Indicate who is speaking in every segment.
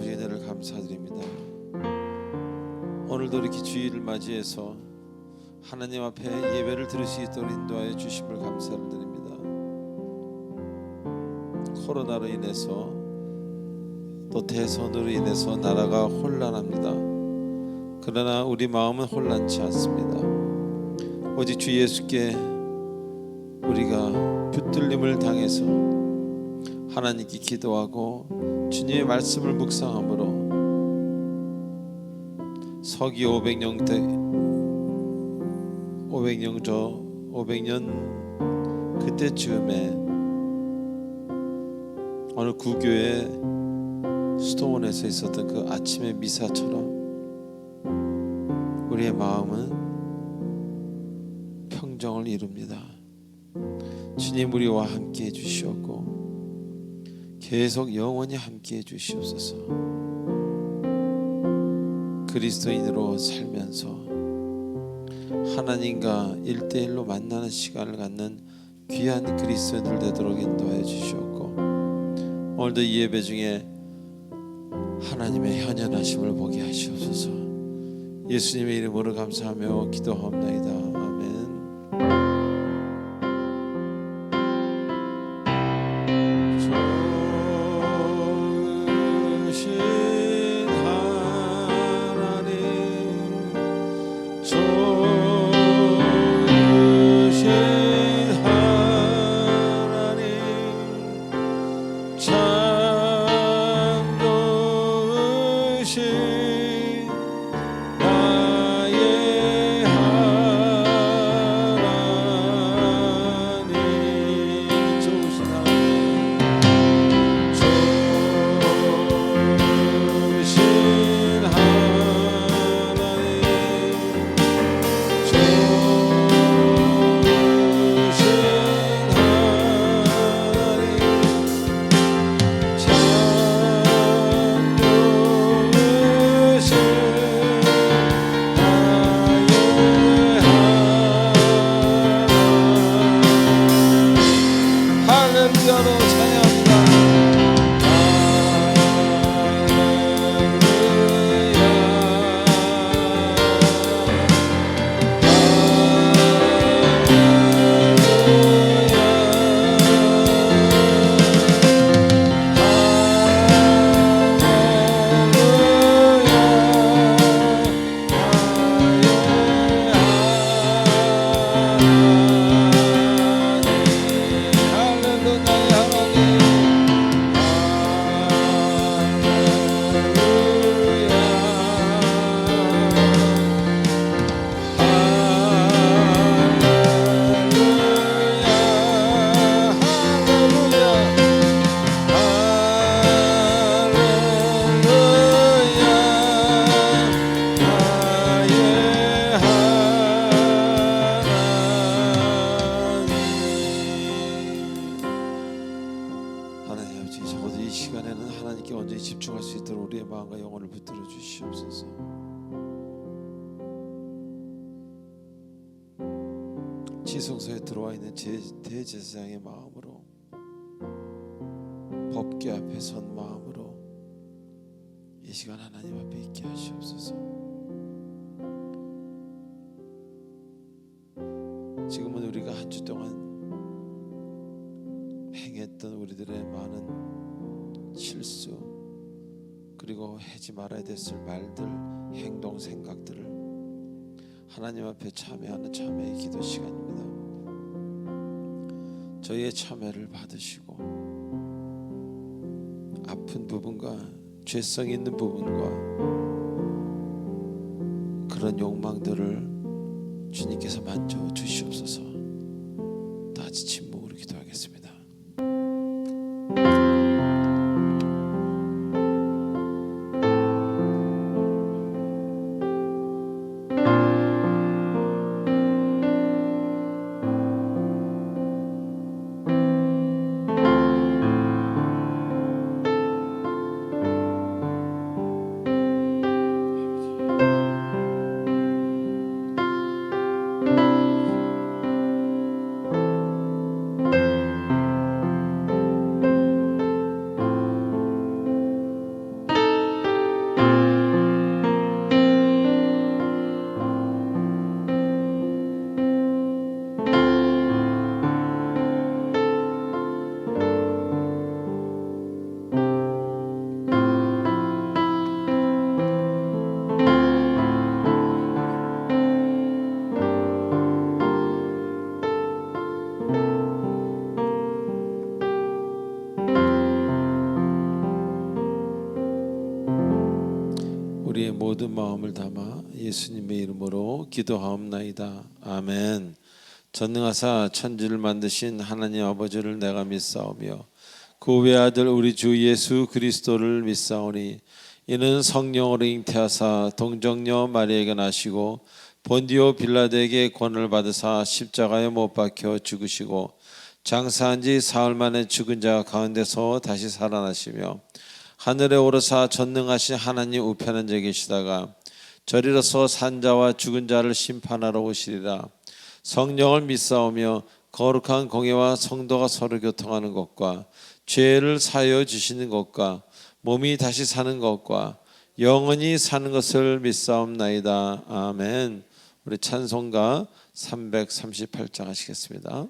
Speaker 1: 아버지 은혜를 감사드립니다. 오늘도 이렇게 주일을 맞이해서 하나님 앞에 예배를 드릴 수 있도록 인도하여 주심을 감사를 드립니다. 코로나로 인해서 또 대선으로 인해서 나라가 혼란합니다. 그러나 우리 마음은 혼란치 않습니다. 오직 주 예수께 우리가 붙들림을 당해서 하나님께 기도하고 주님의 말씀을 묵상함으로 서기 500년 그때쯤에 어느 구교의 수도원에서 있었던 그 아침의 미사처럼 우리의 마음은 평정을 이룹니다. 주님 우리와 함께 해주시옵고 계속 영원히 함께 해주시옵소서. 그리스도인으로 살면서 하나님과 1대1로 만나는 시간을 갖는 귀한 그리스도인들 되도록 인도하여 주시옵고 오늘도 이 예배 중에 하나님의 현현하심을 보게 하시옵소서. 예수님의 이름으로 감사하며 기도하옵나이다. 아멘. 집중할 수 있도록 우리의 마음과 영혼을 붙들어 주시옵소서. 지성소에 들어와 있는 대제사장의 마음으로 법궤 앞에 선 마음으로 이 시간 하나님 앞에 있게 하시옵소서. 지금은 우리가 한 주 동안 행했던 우리들의 많은 실수 그리고 하지 말아야 됐을 말들, 행동, 생각들을 하나님 앞에 참회하는 참회의 기도 시간입니다. 저희의 참회를 받으시고 아픈 부분과 죄성 있는 부분과 그런 욕망들을 주님께서 만져 주시옵소서. 다 같이 침묵으로 기도하겠습니다. 모든 마음을 담아 예수님의 이름으로 기도하옵나이다. 아멘. 전능하사 천지를 만드신 하나님 아버지를 내가 믿사오며 그 외아들 우리 주 예수 그리스도를 믿사오니 이는 성령으로 잉태하사 동정녀 마리아에게 나시고 본디오 빌라도에게 권을 받으사 십자가에 못 박혀 죽으시고 장사한 지 사흘 만에 죽은 자 가운데서 다시 살아나시며 하늘에 오르사 전능하신 하나님 우편한 자 계시다가 저리로서 산자와 죽은 자를 심판하러 오시리라. 성령을 믿사오며 거룩한 공예와 성도가 서로 교통하는 것과 죄를 사하여 주시는 것과 몸이 다시 사는 것과 영원히 사는 것을 믿사옵나이다. 아멘. 우리 찬송가 338장 하시겠습니다.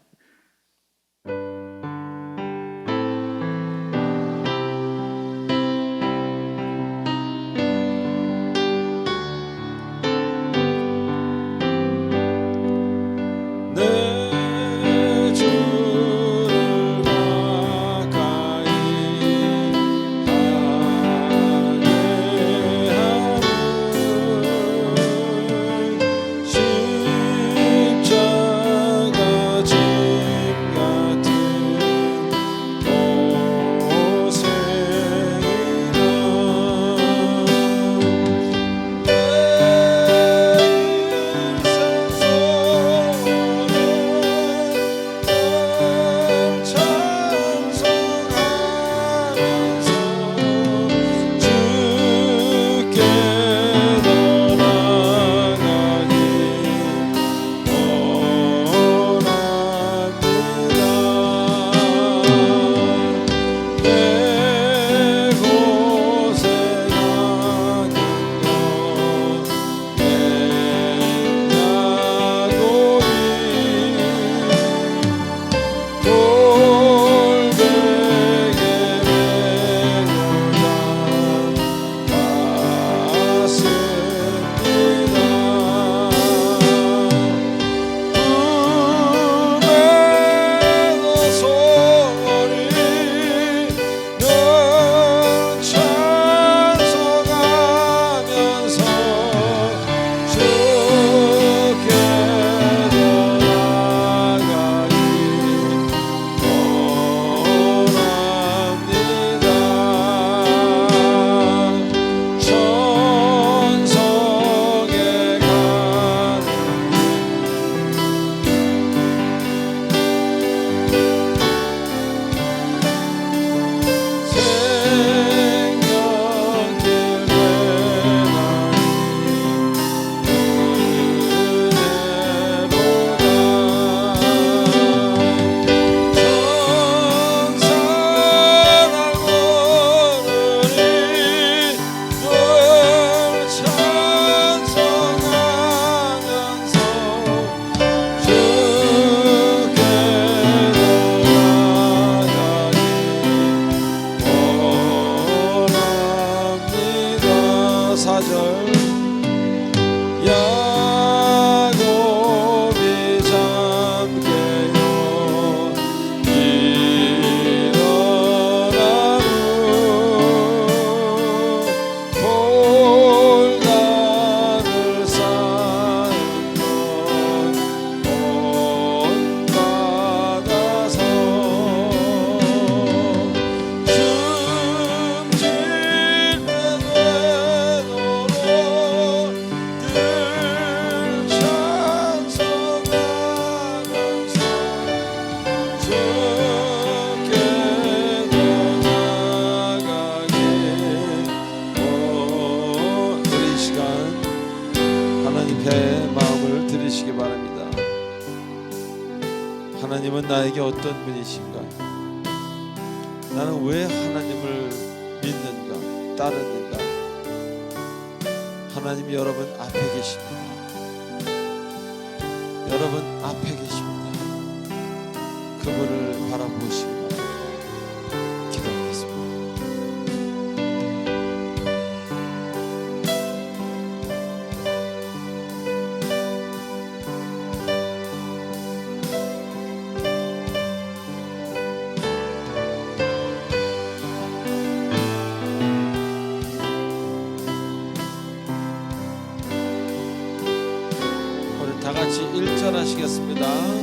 Speaker 1: 하나님은 나에게 어떤 분이신가? 나는 왜 하나님을 믿는가? 따르는가? 하나님이 여러분 앞에 계십니다. 여러분 앞에 계십니다. 그분을 바라보시기 바랍니다. 기도하겠습니다. 다 같이 1절 하시겠습니다.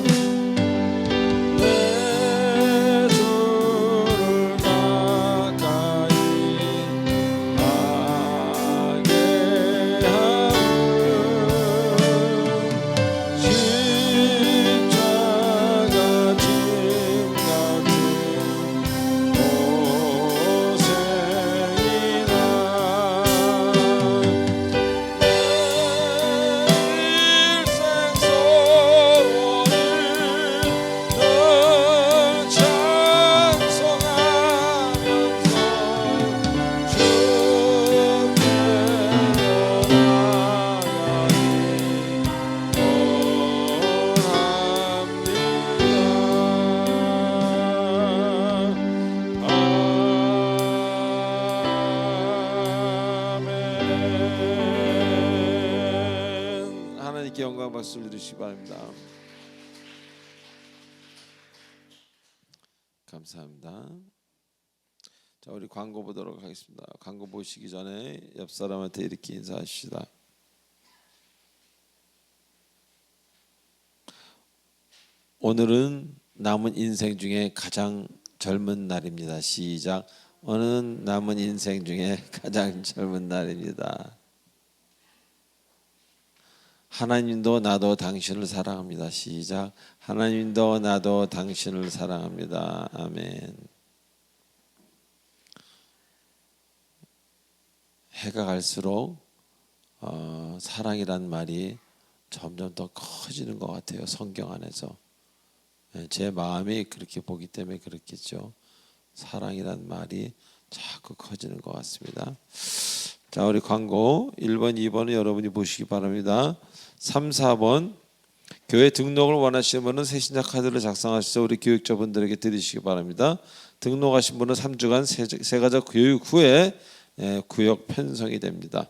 Speaker 1: 영광 박수를 드리시기 바랍니다. 감사합니다. 자, 우리 광고 보도록 하겠습니다. 광고 보시기 전에 옆 사람한테 이렇게 인사하시다. 오늘은 남은 인생 중에 가장 젊은 날입니다. 시작. 오늘은 남은 인생 중에 가장 젊은 날입니다. 하나님도 나도 당신을 사랑합니다. 시작. 하나님도 나도 당신을 사랑합니다. 아멘. 해가 갈수록 사랑이란 말이 점점 더 커지는 것 같아요. 성경 안에서. 제 마음이 그렇게 보기 때문에 그렇겠죠. 사랑이란 말이 자꾸 커지는 것 같습니다. 자, 우리 광고 1번, 2번은 여러분이 보시기 바랍니다. 3, 4번 교회 등록을 원하시는 분은 새신자 카드를 작성하셔서 우리 교육자분들에게 드리시기 바랍니다. 등록하신 분은 3주간 세가족 교육 후에 구역 편성이 됩니다.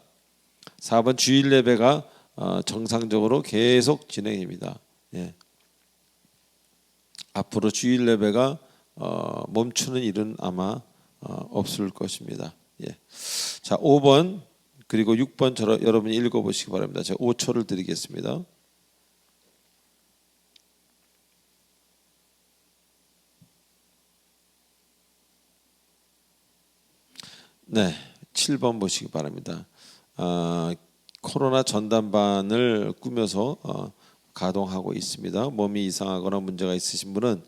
Speaker 1: 4번 주일 예배가 정상적으로 계속 진행됩니다. 앞으로 주일 예배가 멈추는 일은 아마 없을 것입니다. 자, 5번 그리고 6번 여러분이 읽어보시기 바랍니다. 제가 5초를 드리겠습니다. 네, 7번 보시기 바랍니다. 코로나 전담반을 꾸며서 가동하고 있습니다. 몸이 이상하거나 문제가 있으신 분은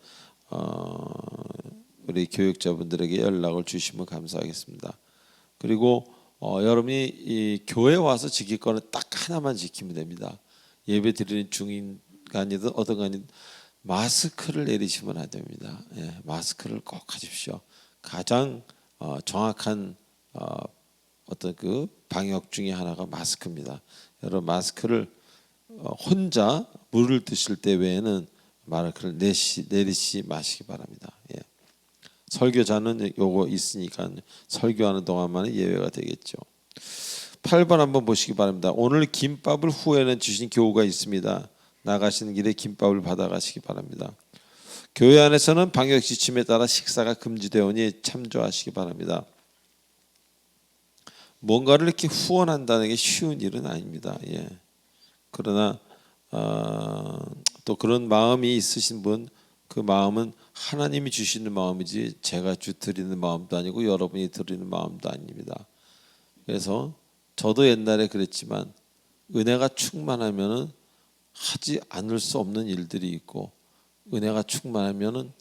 Speaker 1: 우리 교육자분들에게 연락을 주시면 감사하겠습니다. 그리고 여러분이 이 교회 와서 지킬 거는 딱 하나만 지키면 됩니다. 예배 드리는 중간이든 어떤 간이든 마스크를 내리시면 안 됩니다. 마스크를 꼭 하십시오. 가장 정확한 어떤 그 방역 중에 하나가 마스크입니다. 여러분 마스크를 혼자 물을 드실 때 외에는 마스크를 내리시 마시기 바랍니다. 설교자는 요거 있으니까 설교하는 동안만은 예외가 되겠죠. 8번 한번 보시기 바랍니다. 오늘 김밥을 후에는 주신 교우가 있습니다. 나가시는 길에 김밥을 받아가시기 바랍니다. 교회 안에서는 방역 지침에 따라 식사가 금지되오니 참조하시기 바랍니다. 뭔가를 이렇게 후원한다는 게 쉬운 일은 아닙니다. 그러나 또 그런 마음이 있으신 분, 그 마음은 하나님이 주시는 마음이지 제가 드리는 마음도 아니고 여러분이 드리는 마음도 아닙니다. 그래서 저도 옛날에 그랬지만 은혜가 충만하면은 하지 않을 수 없는 일들이 있고 은혜가 충만하면은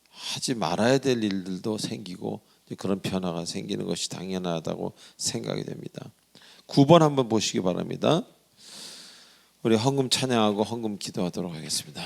Speaker 1: 하지 말아야 될 일들도 생기고 그런 변화가 생기는 것이 당연하다고 생각이 됩니다. 9번 한번 보시기 바랍니다. 우리 헌금 찬양하고 헌금 기도하도록 하겠습니다.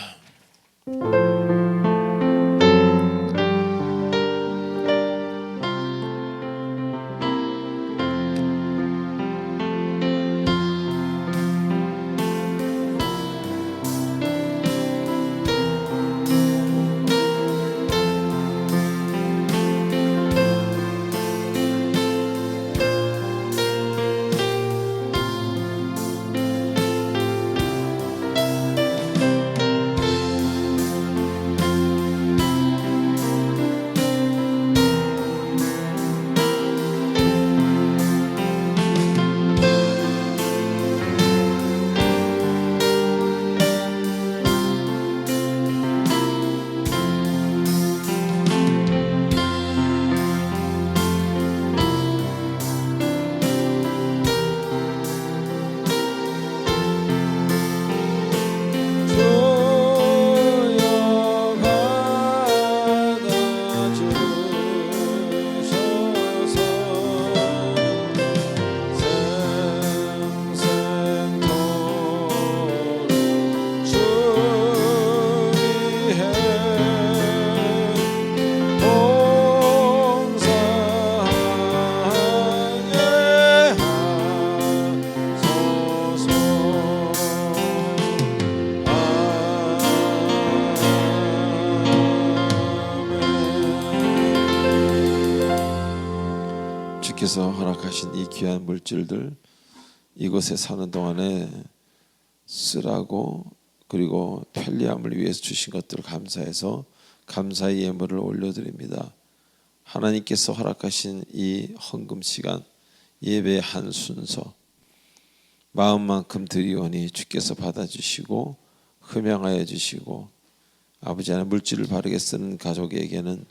Speaker 1: 하나님께서 허락하신 이 귀한 물질들 이곳에 사는 동안에 쓰라고, 그리고 편리함을 위해서 주신 것들을 감사해서 감사의 예물을 올려드립니다. 하나님께서 허락하신 이 헌금 시간, 예배의 한 순서, 마음만큼 드리오니 주께서 받아주시고 흠양하여 주시고, 아버지 하나님, 물질을 바르게 쓰는 가족에게는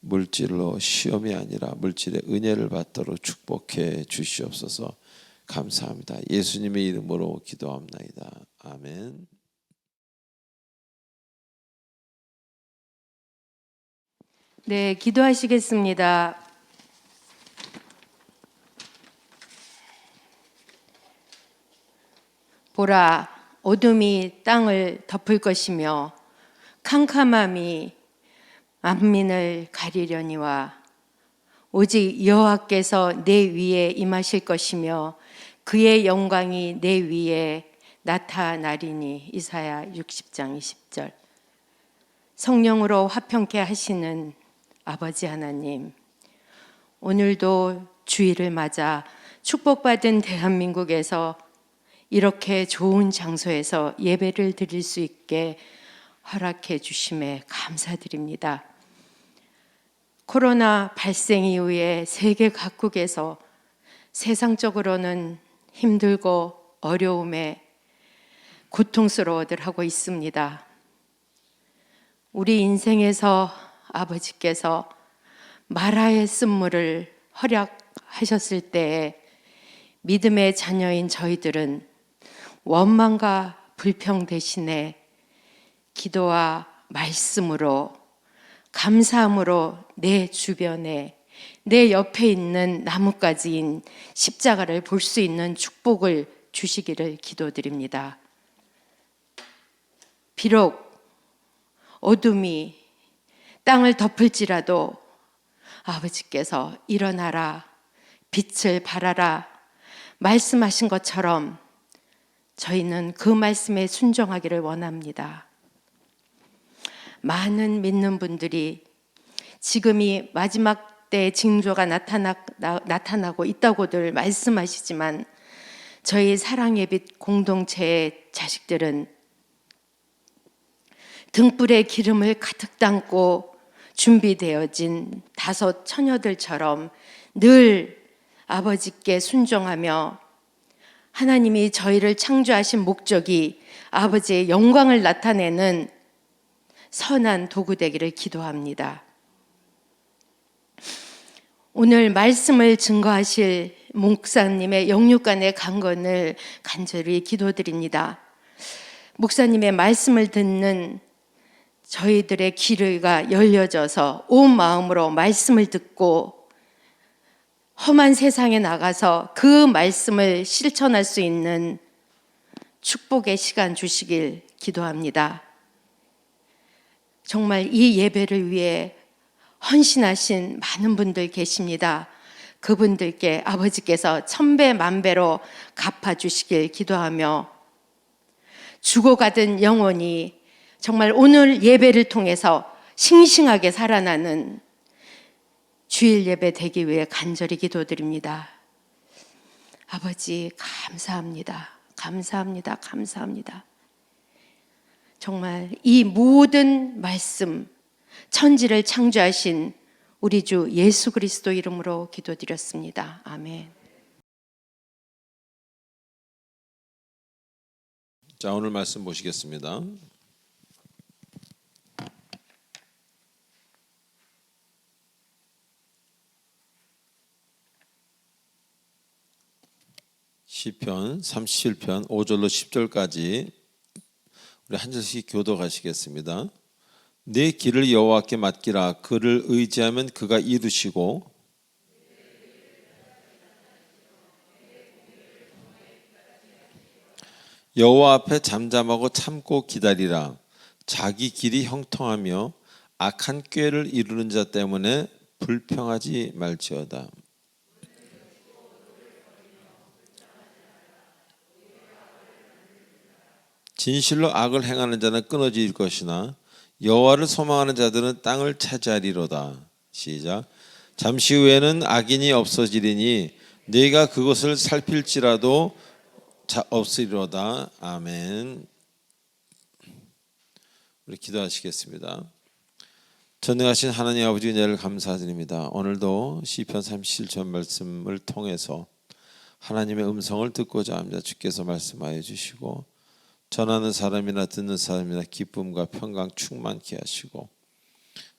Speaker 1: 물질로 시험이 아니라 물질의 은혜를 받도록 축복해 주시옵소서. 감사합니다. 예수님의 이름으로 기도합나이다. 아멘.
Speaker 2: 네, 기도하시겠습니다. 보라, 어둠이 땅을 덮을 것이며 캄캄함이 만민을 가리려니와 오직 여호와께서 내 위에 임하실 것이며 그의 영광이 내 위에 나타나리니. 이사야 60장 20절. 성령으로 화평케 하시는 아버지 하나님, 오늘도 주일을 맞아 축복받은 대한민국에서 이렇게 좋은 장소에서 예배를 드릴 수 있게 허락해 주심에 감사드립니다. 코로나 발생 이후에 세계 각국에서 세상적으로는 힘들고 어려움에 고통스러워들 하고 있습니다. 우리 인생에서 아버지께서 마라의 쓴물을 허락하셨을 때에 믿음의 자녀인 저희들은 원망과 불평 대신에 기도와 말씀으로, 감사함으로 내 주변에, 내 옆에 있는 나뭇가지인 십자가를 볼 수 있는 축복을 주시기를 기도드립니다. 비록 어둠이 땅을 덮을지라도 아버지께서 일어나라, 빛을 발하라 말씀하신 것처럼 저희는 그 말씀에 순종하기를 원합니다. 많은 믿는 분들이 지금이 마지막 때의 징조가 나타나고 있다고들 말씀하시지만 저희 사랑의 빛 공동체의 자식들은 등불에 기름을 가득 담고 준비되어진 5 처녀들처럼 늘 아버지께 순종하며 하나님이 저희를 창조하신 목적이 아버지의 영광을 나타내는 선한 도구 되기를 기도합니다. 오늘 말씀을 증거하실 목사님의 영육간의 강건을 간절히 기도드립니다. 목사님의 말씀을 듣는 저희들의 귀가 열려져서 온 마음으로 말씀을 듣고 험한 세상에 나가서 그 말씀을 실천할 수 있는 축복의 시간 주시길 기도합니다. 정말 이 예배를 위해 헌신하신 많은 분들 계십니다. 그분들께 아버지께서 1000배 만배로 갚아주시길 기도하며 죽어가던 영혼이 정말 오늘 예배를 통해서 싱싱하게 살아나는 주일 예배 되기 위해 간절히 기도드립니다. 아버지 감사합니다. 감사합니다. 감사합니다. 정말 이 모든 말씀, 천지를 창조하신 우리 주 예수 그리스도 이름으로 기도드렸습니다. 아멘.
Speaker 1: 자, 오늘 말씀 보시겠습니다. 시편 37편 5절로 10절까지 우리 한 절씩 교독하시겠습니다. 내 길을 여호와께 맡기라. 그를 의지하면 그가 이루시고 여호와 앞에 잠잠하고 참고 기다리라. 자기 길이 형통하며 악한 꾀를 이루는 자 때문에 불평하지 말지어다. 진실로 악을 행하는 자는 끊어질 것이나 여호와를 소망하는 자들은 땅을 차지하리로다. 시작. 잠시 후에는 악인이 없어지리니 네가 그것을 살필지라도 없으리로다. 아멘. 우리 기도하시겠습니다. 전능하신 하나님 아버지 은혜를 감사드립니다. 오늘도 시편 37편 말씀을 통해서 하나님의 음성을 듣고자 합니다. 주께서 말씀하여 주시고 전하는 사람이나 듣는 사람이나 기쁨과 평강 충만케 하시고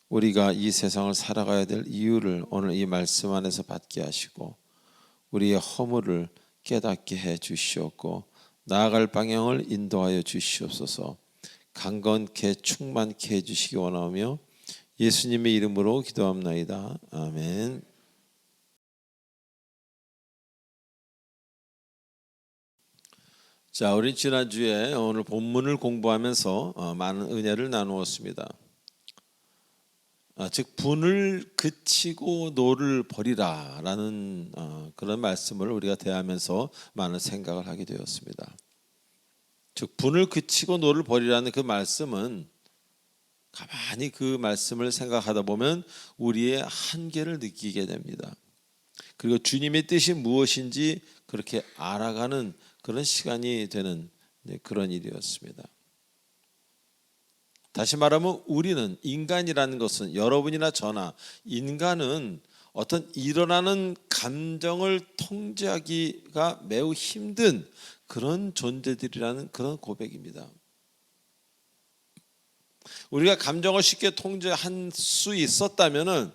Speaker 1: 우리가 이 세상을 살아가야 될 이유를 오늘 이 말씀 안에서 받게 하시고 우리의 허물을 깨닫게 해 주시옵고 나아갈 방향을 인도하여 주시옵소서. 강건케 충만케 해 주시기 원하며 예수님의 이름으로 기도합나이다. 아멘. 자, 우리 지난주에 오늘 본문을 공부하면서 많은 은혜를 나누었습니다. 즉 분을 그치고 노를 버리라라는 그런 말씀을 우리가 대하면서 많은 생각을 하게 되었습니다. 즉 분을 그치고 노를 버리라는 그 말씀은 가만히 그 말씀을 생각하다 보면 우리의 한계를 느끼게 됩니다. 그리고 주님의 뜻이 무엇인지 그렇게 알아가는 그런 시간이 되는 그런 일이었습니다. 다시 말하면 우리는 인간이라는 것은 여러분이나 저나 인간은 어떤 일어나는 감정을 통제하기가 매우 힘든 그런 존재들이라는 그런 고백입니다. 우리가 감정을 쉽게 통제할 수 있었다면은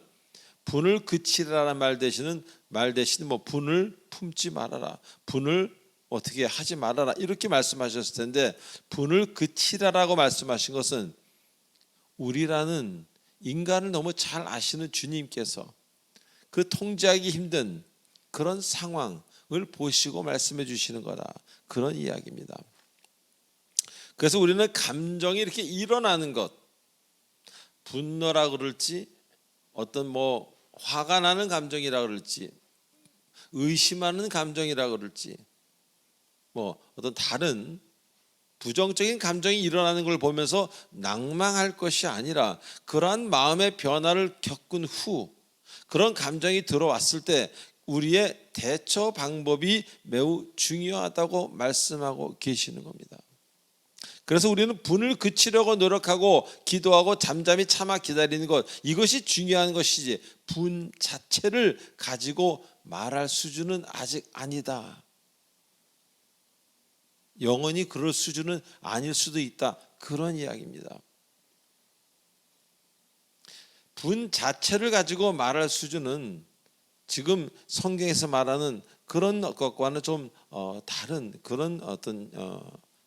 Speaker 1: 분을 그치라는 말 대신 뭐 분을 품지 말아라, 분을 어떻게 하지 말아라 이렇게 말씀하셨을 텐데 분을 그치라라고 말씀하신 것은 우리라는 인간을 너무 잘 아시는 주님께서 그 통제하기 힘든 그런 상황을 보시고 말씀해 주시는 거다, 그런 이야기입니다. 그래서 우리는 감정이 이렇게 일어나는 것, 분노라 그럴지 어떤 뭐 화가 나는 감정이라 그럴지 의심하는 감정이라 그럴지 뭐 어떤 다른 부정적인 감정이 일어나는 걸 보면서 낭망할 것이 아니라 그러한 마음의 변화를 겪은 후 그런 감정이 들어왔을 때 우리의 대처 방법이 매우 중요하다고 말씀하고 계시는 겁니다. 그래서 우리는 분을 그치려고 노력하고 기도하고 잠잠히 참아 기다리는 것, 이것이 중요한 것이지 분 자체를 가지고 말할 수준은 아직 아니다, 영원히 그럴 수준은 아닐 수도 있다, 그런 이야기입니다. 분 자체를 가지고 말할 수준은 지금 성경에서 말하는 그런 것과는 좀 다른 그런 어떤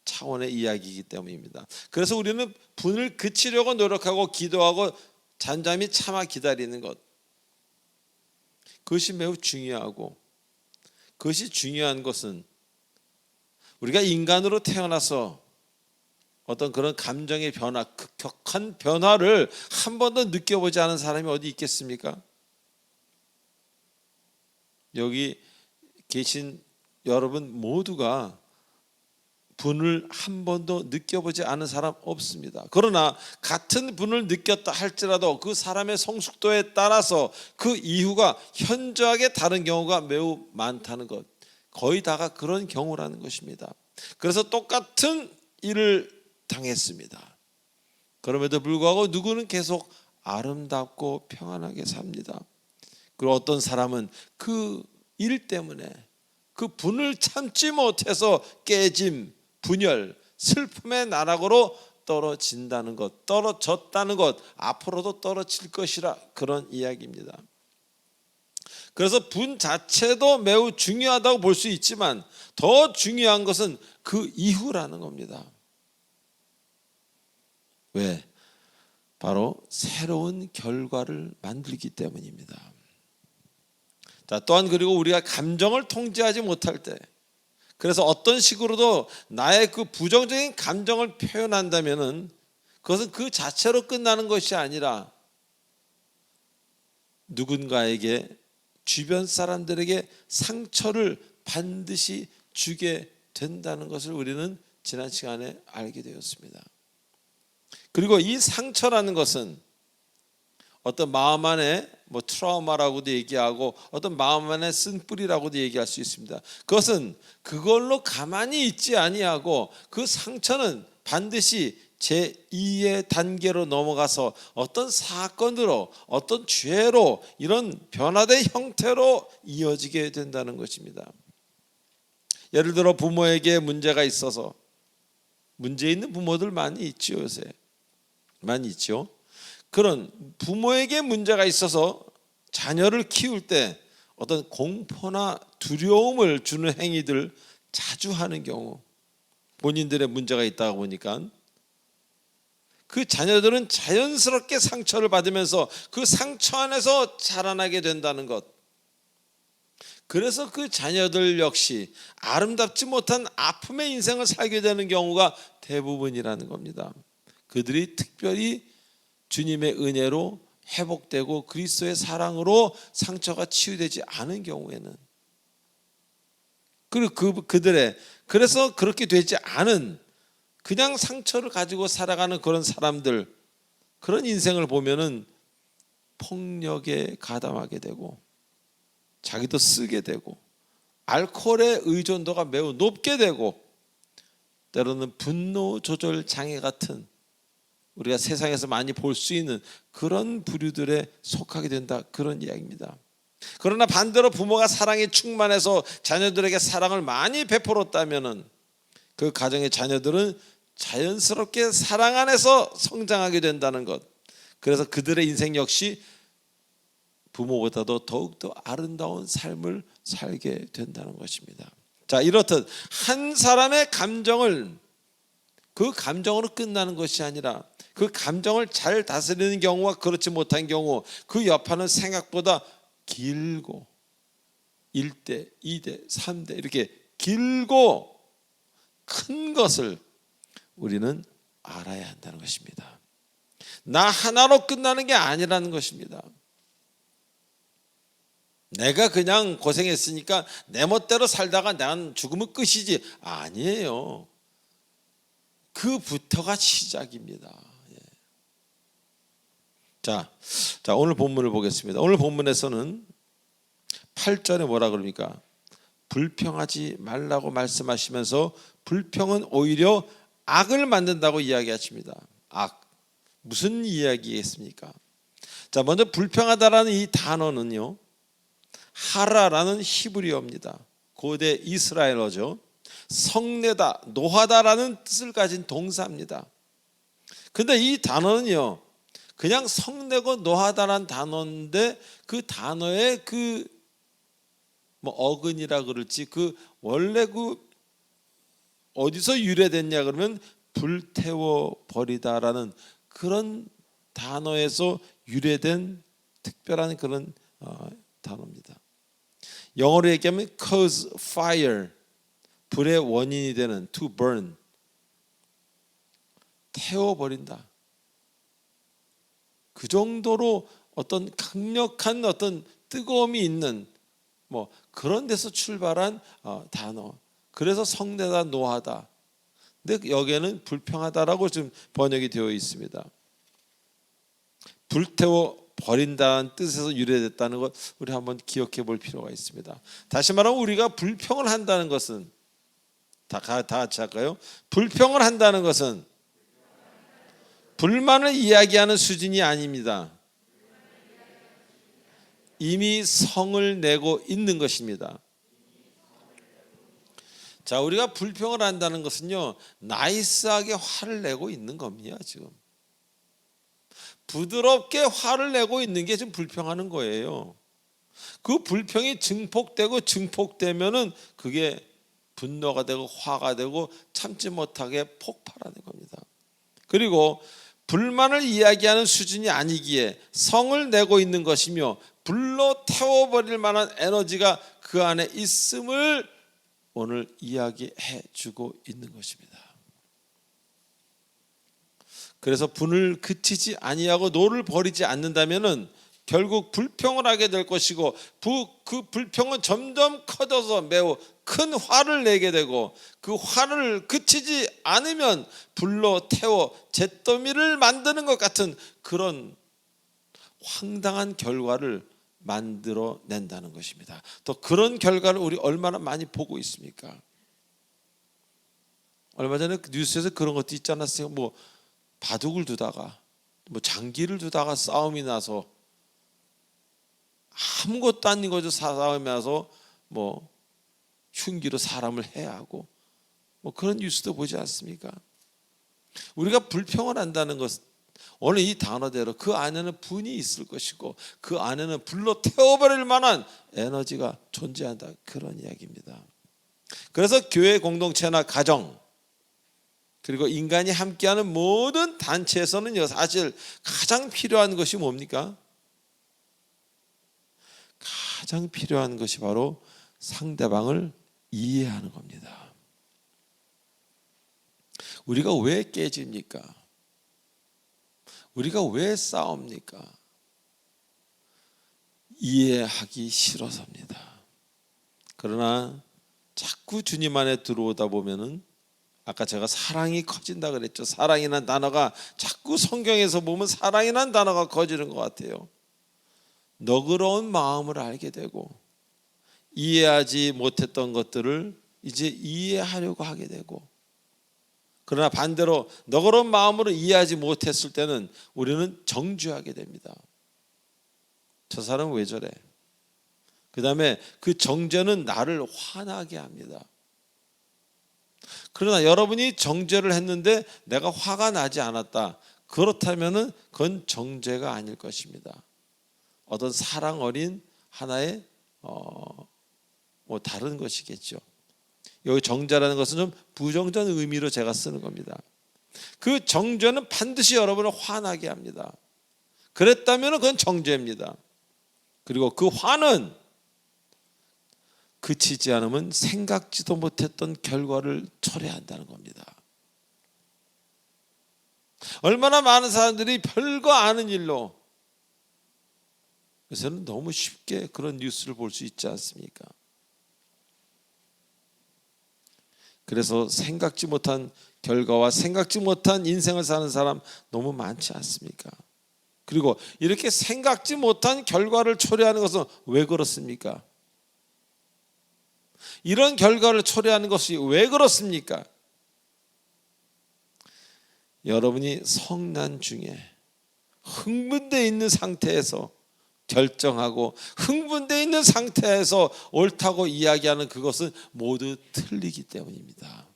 Speaker 1: 차원의 이야기이기 때문입니다. 그래서 우리는 분을 그치려고 노력하고 기도하고 잠잠히 참아 기다리는 것, 그것이 매우 중요하고, 그것이 중요한 것은 우리가 인간으로 태어나서 어떤 그런 감정의 변화, 급격한 변화를 한 번도 느껴보지 않은 사람이 어디 있겠습니까? 여기 계신 여러분 모두가 분을 한 번도 느껴보지 않은 사람 없습니다. 그러나 같은 분을 느꼈다 할지라도 그 사람의 성숙도에 따라서 그 이유가 현저하게 다른 경우가 매우 많다는 것, 거의 다가 그런 경우라는 것입니다. 그래서 똑같은 일을 당했습니다. 그럼에도 불구하고 누구는 계속 아름답고 평안하게 삽니다. 그리고 어떤 사람은 그 일 때문에 그 분을 참지 못해서 깨짐, 분열, 슬픔의 나락으로 떨어진다는 것, 떨어졌다는 것, 앞으로도 떨어질 것이라, 그런 이야기입니다. 그래서 분 자체도 매우 중요하다고 볼 수 있지만 더 중요한 것은 그 이후라는 겁니다. 왜? 바로 새로운 결과를 만들기 때문입니다. 자, 또한 그리고 우리가 감정을 통제하지 못할 때, 그래서 어떤 식으로도 나의 그 부정적인 감정을 표현한다면은 그것은 그 자체로 끝나는 것이 아니라 누군가에게, 주변 사람들에게 상처를 반드시 주게 된다는 것을 우리는 지난 시간에 알게 되었습니다. 그리고 이 상처라는 것은 어떤 마음 안에 뭐 트라우마라고도 얘기하고 어떤 마음 안에 쓴 뿌리라고도 얘기할 수 있습니다. 그것은 그걸로 가만히 있지 아니하고 그 상처는 반드시 제2의 단계로 넘어가서 어떤 사건으로 어떤 죄로 이런 변화된 형태로 이어지게 된다는 것입니다. 예를 들어 부모에게 문제가 있어서 문제 있는 부모들 많이 있죠. 요새 많이 있죠. 그런 부모에게 문제가 있어서 자녀를 키울 때 어떤 공포나 두려움을 주는 행위들 자주 하는 경우, 본인들의 문제가 있다가 보니까 그 자녀들은 자연스럽게 상처를 받으면서 그 상처 안에서 자라나게 된다는 것. 그래서 그 자녀들 역시 아름답지 못한 아픔의 인생을 살게 되는 경우가 대부분이라는 겁니다. 그들이 특별히 주님의 은혜로 회복되고 그리스도의 사랑으로 상처가 치유되지 않은 경우에는, 그리고 그래서 그렇게 되지 않은 그냥 상처를 가지고 살아가는 그런 사람들, 그런 인생을 보면은 폭력에 가담하게 되고 자기도 쓰게 되고 알코올의 의존도가 매우 높게 되고 때로는 분노 조절 장애 같은 우리가 세상에서 많이 볼 수 있는 그런 부류들에 속하게 된다, 그런 이야기입니다. 그러나 반대로 부모가 사랑에 충만해서 자녀들에게 사랑을 많이 베풀었다면은 그 가정의 자녀들은 자연스럽게 사랑 안에서 성장하게 된다는 것. 그래서 그들의 인생 역시 부모보다도 더욱더 아름다운 삶을 살게 된다는 것입니다. 자, 이렇듯 한 사람의 감정을 그 감정으로 끝나는 것이 아니라 그 감정을 잘 다스리는 경우와 그렇지 못한 경우, 그 여파는 생각보다 길고 1대, 2대, 3대 이렇게 길고 큰 것을 우리는 알아야 한다는 것입니다. 나 하나로 끝나는 게 아니라는 것입니다. 내가 그냥 고생했으니까 내 멋대로 살다가 난 죽으면 끝이지, 아니에요. 그부터가 시작입니다. 자, 오늘 본문을 보겠습니다. 오늘 본문에서는 8절에 뭐라 그럽니까? 불평하지 말라고 말씀하시면서 불평은 오히려 악을 만든다고 이야기하십니다. 악, 무슨 이야기겠습니까? 자, 먼저 불평하다라는 이 단어는요, 하라라는 히브리어입니다. 고대 이스라엘어죠. 성내다, 노하다라는 뜻을 가진 동사입니다. 근데 이 단어는요, 그냥 성내고 노하다라는 단어인데 그 단어의 그 뭐 어근이라 그럴지 그 원래 그 어디서 유래됐냐 그러면 불태워 버리다라는 그런 단어에서 유래된 특별한 그런 단어입니다. 영어로 얘기하면 cause fire, 불의 원인이 되는 to burn, 태워버린다. 그 정도로 어떤 강력한 어떤 뜨거움이 있는 뭐 그런 데서 출발한 단어. 그래서 성내다, 노하다. 근데 여기에는 불평하다라고 지금 번역이 되어 있습니다. 불태워 버린다는 뜻에서 유래됐다는 것 우리 한번 기억해 볼 필요가 있습니다. 다시 말하면 우리가 불평을 한다는 것은 다 같이 할까요? 불평을 한다는 것은 불만을 이야기하는 수준이 아닙니다. 이미 성을 내고 있는 것입니다. 자, 우리가 불평을 한다는 것은요, 나이스하게 화를 내고 있는 겁니다. 지금 부드럽게 화를 내고 있는 게 지금 불평하는 거예요. 그 불평이 증폭되면은 그게 분노가 되고 화가 되고 참지 못하게 폭발하는 겁니다. 그리고 불만을 이야기하는 수준이 아니기에 성을 내고 있는 것이며 불로 태워버릴 만한 에너지가 그 안에 있음을 오늘 이야기해 주고 있는 것입니다. 그래서 분을 그치지 아니하고 노를 버리지 않는다면은 결국 불평을 하게 될 것이고 그 불평은 점점 커져서 매우 큰 화를 내게 되고 그 화를 그치지 않으면 불로 태워 잿더미를 만드는 것 같은 그런 황당한 결과를 만들어낸다는 것입니다. 또 그런 결과를 우리 얼마나 많이 보고 있습니까? 얼마 전에 뉴스에서 그런 것도 있지 않았어요? 뭐 바둑을 두다가 뭐 장기를 두다가 싸움이 나서 아무것도 아닌 거죠. 싸움이 나서 뭐 흉기로 사람을 해하고 뭐 그런 뉴스도 보지 않습니까? 우리가 불평을 한다는 것은 오늘 이 단어대로 그 안에는 분이 있을 것이고 그 안에는 불로 태워버릴 만한 에너지가 존재한다, 그런 이야기입니다. 그래서 교회 공동체나 가정 그리고 인간이 함께하는 모든 단체에서는요, 사실 가장 필요한 것이 뭡니까? 가장 필요한 것이 바로 상대방을 이해하는 겁니다. 우리가 왜 깨집니까? 우리가 왜 싸웁니까? 이해하기 싫어서입니다. 그러나 자꾸 주님 안에 들어오다 보면은 아까 제가 사랑이 커진다 그랬죠. 사랑이라는 단어가 자꾸 성경에서 보면 사랑이라는 단어가 커지는 것 같아요. 너그러운 마음을 알게 되고 이해하지 못했던 것들을 이제 이해하려고 하게 되고, 그러나 반대로 너그러운 마음으로 이해하지 못했을 때는 우리는 정죄하게 됩니다. 저 사람은 왜 저래? 그 다음에 그 정죄는 나를 화나게 합니다. 그러나 여러분이 정죄를 했는데 내가 화가 나지 않았다, 그렇다면 그건 정죄가 아닐 것입니다. 어떤 사랑 어린 하나의 뭐 다른 것이겠죠. 여기 정죄라는 것은 좀 부정적 의미로 제가 쓰는 겁니다. 그 정죄는 반드시 여러분을 화나게 합니다. 그랬다면 그건 정죄입니다. 그리고 그 화는 그치지 않으면 생각지도 못했던 결과를 초래한다는 겁니다. 얼마나 많은 사람들이 별거 아는 일로 요새는 너무 쉽게 그런 뉴스를 볼 수 있지 않습니까? 그래서 생각지 못한 결과와 생각지 못한 인생을 사는 사람 너무 많지 않습니까? 그리고 이렇게 생각지 못한 결과를 초래하는 것은 왜 그렇습니까? 이런 결과를 초래하는 것이 왜 그렇습니까? 여러분이 성난 중에 흥분되어 있는 상태에서 결정하고 흥분되어 있는 상태에서 옳다고 이야기하는 그것은 모두 틀리기 때문입니다.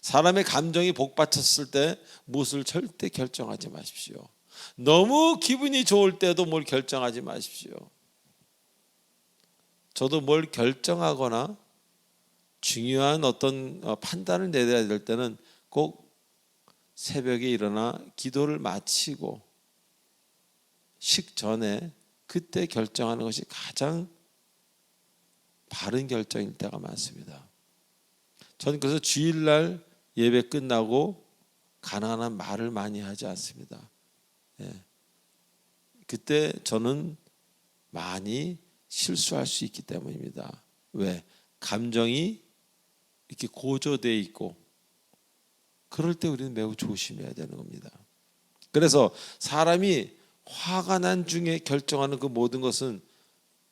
Speaker 1: 사람의 감정이 복받쳤을 때 무엇을 절대 결정하지 마십시오. 너무 기분이 좋을 때도 뭘 결정하지 마십시오. 저도 뭘 결정하거나 중요한 어떤 판단을 내려야 될 때는 꼭 새벽에 일어나 기도를 마치고 식전에 그때 결정하는 것이 가장 바른 결정일 때가 많습니다. 저는 그래서 주일날 예배 끝나고 가난한 말을 많이 하지 않습니다. 그때 저는 많이 실수할 수 있기 때문입니다. 왜? 감정이 이렇게 고조되어 있고 그럴 때 우리는 매우 조심해야 되는 겁니다. 그래서 사람이 화가 난 중에 결정하는 그 모든 것은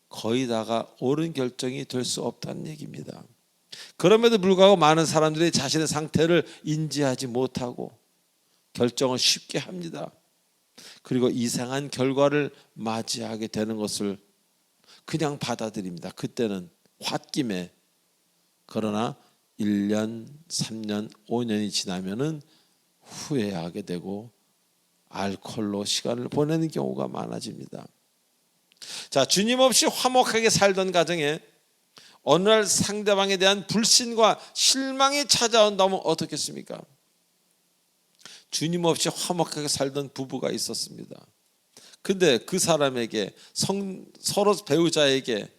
Speaker 1: 거의 다가 옳은 결정이 될 수 없다는 얘기입니다. 그럼에도 불구하고 많은 사람들이 자신의 상태를 인지하지 못하고 결정을 쉽게 합니다. 그리고 이상한 결과를 맞이하게 되는 것을 그냥 받아들입니다. 그때는 홧김에. 그러나 1년, 3년, 5년이 지나면은 후회하게 되고 알코올로 시간을 보내는 경우가 많아집니다. 자, 주님 없이 화목하게 살던 가정에 어느 날 상대방에 대한 불신과 실망이 찾아온다면 어떻겠습니까? 주님 없이 화목하게 살던 부부가 있었습니다. 근데 그 사람에게 서로 배우자에게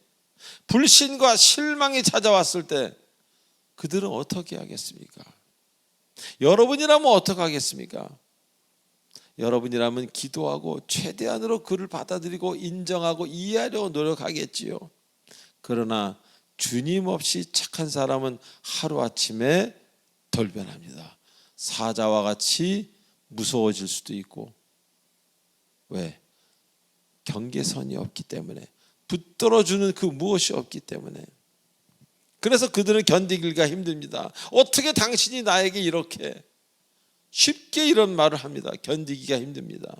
Speaker 1: 불신과 실망이 찾아왔을 때 그들은 어떻게 하겠습니까? 여러분이라면 어떻게 하겠습니까? 여러분이라면 기도하고 최대한으로 그를 받아들이고 인정하고 이해하려고 노력하겠지요. 그러나 주님 없이 착한 사람은 하루아침에 돌변합니다. 사자와 같이 무서워질 수도 있고. 왜? 경계선이 없기 때문에, 붙들어주는 그 무엇이 없기 때문에, 그래서 그들은 견디기가 힘듭니다. 어떻게 당신이 나에게 이렇게 쉽게 이런 말을 합니다. 견디기가 힘듭니다.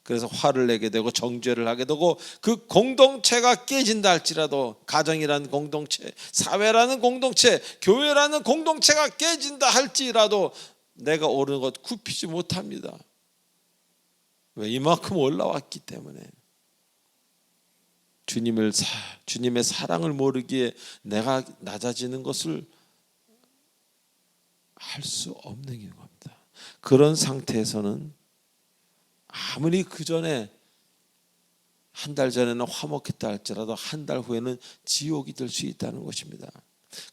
Speaker 1: 그래서 화를 내게 되고 정죄를 하게 되고, 그 공동체가 깨진다 할지라도, 가정이라는 공동체, 사회라는 공동체, 교회라는 공동체가 깨진다 할지라도 내가 옳은 것 굽히지 못합니다. 왜? 이만큼 올라왔기 때문에. 주님의 사랑을 모르기에 내가 낮아지는 것을 할 수 없는 겁니다. 그런 상태에서는 아무리 그 전에 한 달 전에는 화목했다 할지라도 한 달 후에는 지옥이 될 수 있다는 것입니다.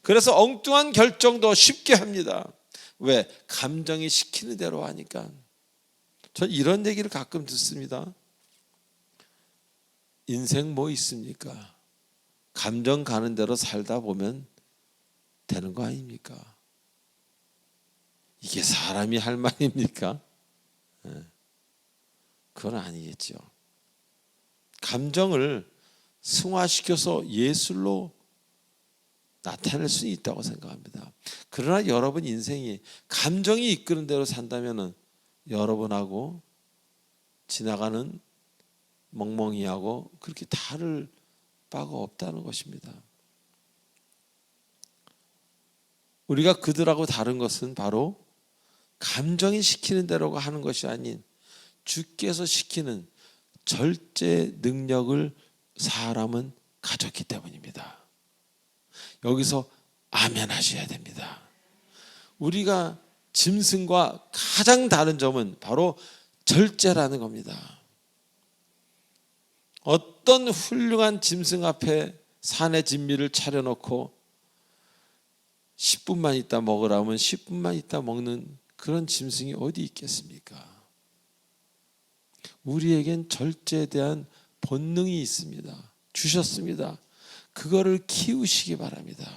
Speaker 1: 그래서 엉뚱한 결정도 쉽게 합니다. 왜? 감정이 시키는 대로 하니까. 전 이런 얘기를 가끔 듣습니다. 인생 뭐 있습니까? 감정 가는 대로 살다 보면 되는 거 아닙니까? 이게 사람이 할 말입니까? 그건 아니겠죠. 감정을 승화시켜서 예술로 나타낼 수 있다고 생각합니다. 그러나 여러분 인생이 감정이 이끄는 대로 산다면 여러분하고 지나가는 멍멍이하고 그렇게 다를 바가 없다는 것입니다. 우리가 그들하고 다른 것은 바로 감정이 시키는 대로 하는 것이 아닌 주께서 시키는 절제 능력을 사람은 가졌기 때문입니다. 여기서 아멘 하셔야 됩니다. 우리가 짐승과 가장 다른 점은 바로 절제라는 겁니다. 어떤 훌륭한 짐승 앞에 산의 진미를 차려놓고 10분만 있다 먹으라면 10분만 있다 먹는 그런 짐승이 어디 있겠습니까? 우리에겐 절제에 대한 본능이 있습니다. 주셨습니다. 그거를 키우시기 바랍니다.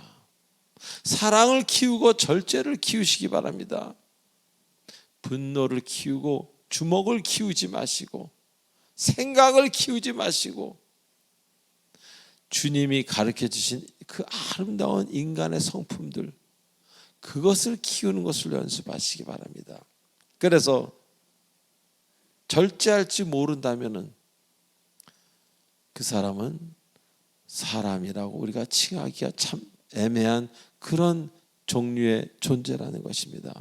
Speaker 1: 사랑을 키우고 절제를 키우시기 바랍니다. 분노를 키우고 주먹을 키우지 마시고 생각을 키우지 마시고 주님이 가르쳐 주신 그 아름다운 인간의 성품들, 그것을 키우는 것을 연습하시기 바랍니다. 그래서 절제할 줄 모른다면은 그 사람은 사람이라고 우리가 칭하기가 참 애매한 그런 종류의 존재라는 것입니다.